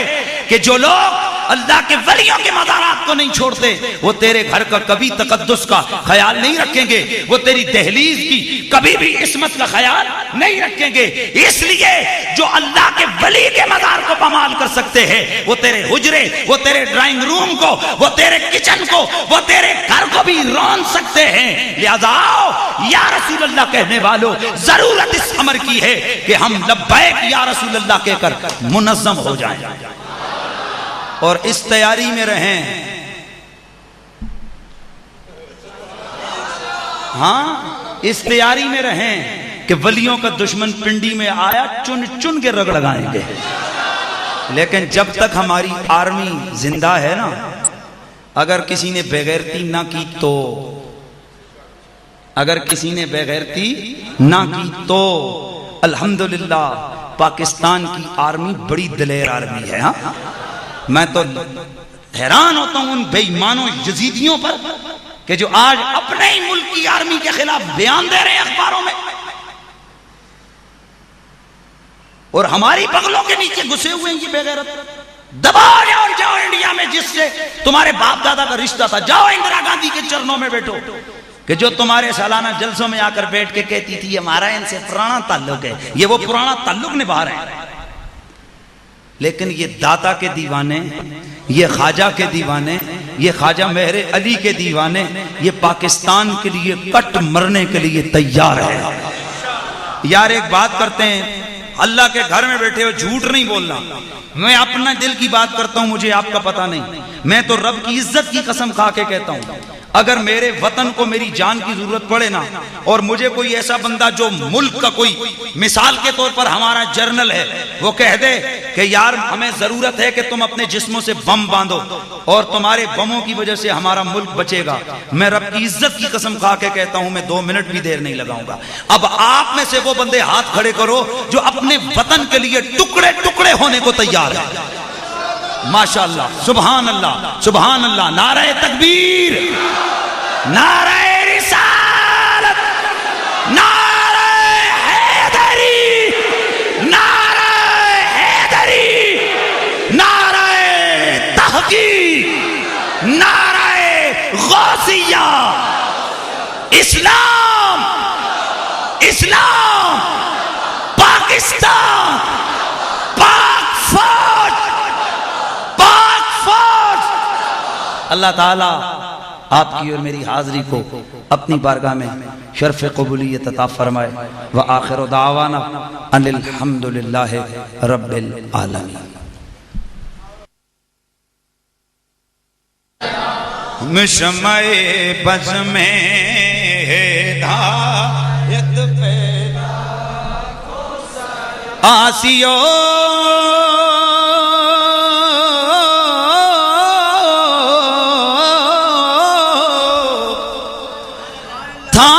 کہ جو لوگ اللہ کے ولیوں کے مزارات کو نہیں چھوڑتے وہ تیرے گھر کا کبھی تقدس کا خیال نہیں رکھیں گے، وہ تیری دہلیز کی کبھی بھی عصمت کا خیال نہیں رکھیں گے۔ اس لیے جو اللہ کے ولی کے مزار کو پامال کر سکتے ہیں وہ تیرے حجرے، وہ تیرے ڈرائنگ روم کو، وہ تیرے کچن کو، وہ تیرے گھر کو بھی رون سکتے ہیں۔ لہذا آؤ یا رسول اللہ کہنے والوں، ضرورت اس امر کی ہے کہ ہم لبیک یا رسول اللہ کہہ کر منظم ہو جائیں اور اس تیاری میں رہیں۔ ہاں اس تیاری میں رہیں کہ ولیوں کا دشمن پنڈی میں آیا چن چن کے رگڑ لگائیں گے، لیکن جب تک ہماری آرمی زندہ ہے نا، اگر کسی نے بےغیرتی نہ کی تو، اگر کسی نے بےغیرتی نہ کی تو الحمدللہ پاکستان کی آرمی بڑی دلیر آرمی ہے۔ ہاں میں تو حیران ہوتا ہوں ان بے ایمانوں یزیدیوں پر کہ جو آج اپنے ہی ملک کی آرمی کے خلاف بیان دے رہے ہیں اخباروں میں، اور ہماری بغلوں کے نیچے گھسے ہوئے ہیں یہ بے غیرت۔ دباؤ جاؤ انڈیا میں جس سے تمہارے باپ دادا کا رشتہ تھا، جاؤ اندرا گاندھی کے چرنوں میں بیٹھو کہ جو تمہارے سالانہ جلسوں میں آ کر بیٹھ کے کہتی تھی ہمارا ان سے پرانا تعلق ہے، یہ وہ پرانا تعلق نبھا رہے ہیں۔ لیکن یہ داتا کے دیوانے، یہ خواجہ کے دیوانے، یہ خواجہ مہر علی کے دیوانے، یہ پاکستان کے لیے کٹ مرنے کے لیے تیار ہے۔ یار ایک بات کرتے ہیں، اللہ کے گھر میں بیٹھے ہو جھوٹ نہیں بولنا، میں اپنا دل کی بات کرتا ہوں، مجھے آپ کا پتہ نہیں، میں تو رب کی عزت کی قسم کھا کے کہتا ہوں، اگر میرے وطن کو میری جان کی ضرورت پڑے نا، اور مجھے کوئی ایسا بندہ جو ملک کا کوئی مثال کے طور پر ہمارا جرنل ہے وہ کہہ دے کہ یار ہمیں ضرورت ہے کہ تم اپنے جسموں سے بم باندھو اور تمہارے بموں کی وجہ سے ہمارا ملک بچے گا، میں رب کی عزت کی قسم کھا کے کہتا ہوں میں 2 منٹ بھی دیر نہیں لگاؤں گا۔ اب آپ میں سے وہ بندے ہاتھ کھڑے کرو جو اپنے وطن کے لیے ٹکڑے ٹکڑے ہونے کو تیار ہے۔ ماشاءاللہ، سبحان اللہ، سبحان اللہ، نعرہ تکبیر، نعرہ رسالت، نعرہ حیدری، نعرہ حیدری، نعرہ تحقیق، نعرہ غوثیہ، اسلام، اسلام، پاکستان، پاک فوج، پاک فوج۔ اللہ تعالیٰ آپ کی اور میری حاضری کو اپنی بارگاہ میں شرف قبولیت عطا فرمائے۔ وآخر دعوانا ان الحمدللہ رب العالمین۔
شمع بز میں ہدایت پیدا آسیو
تھا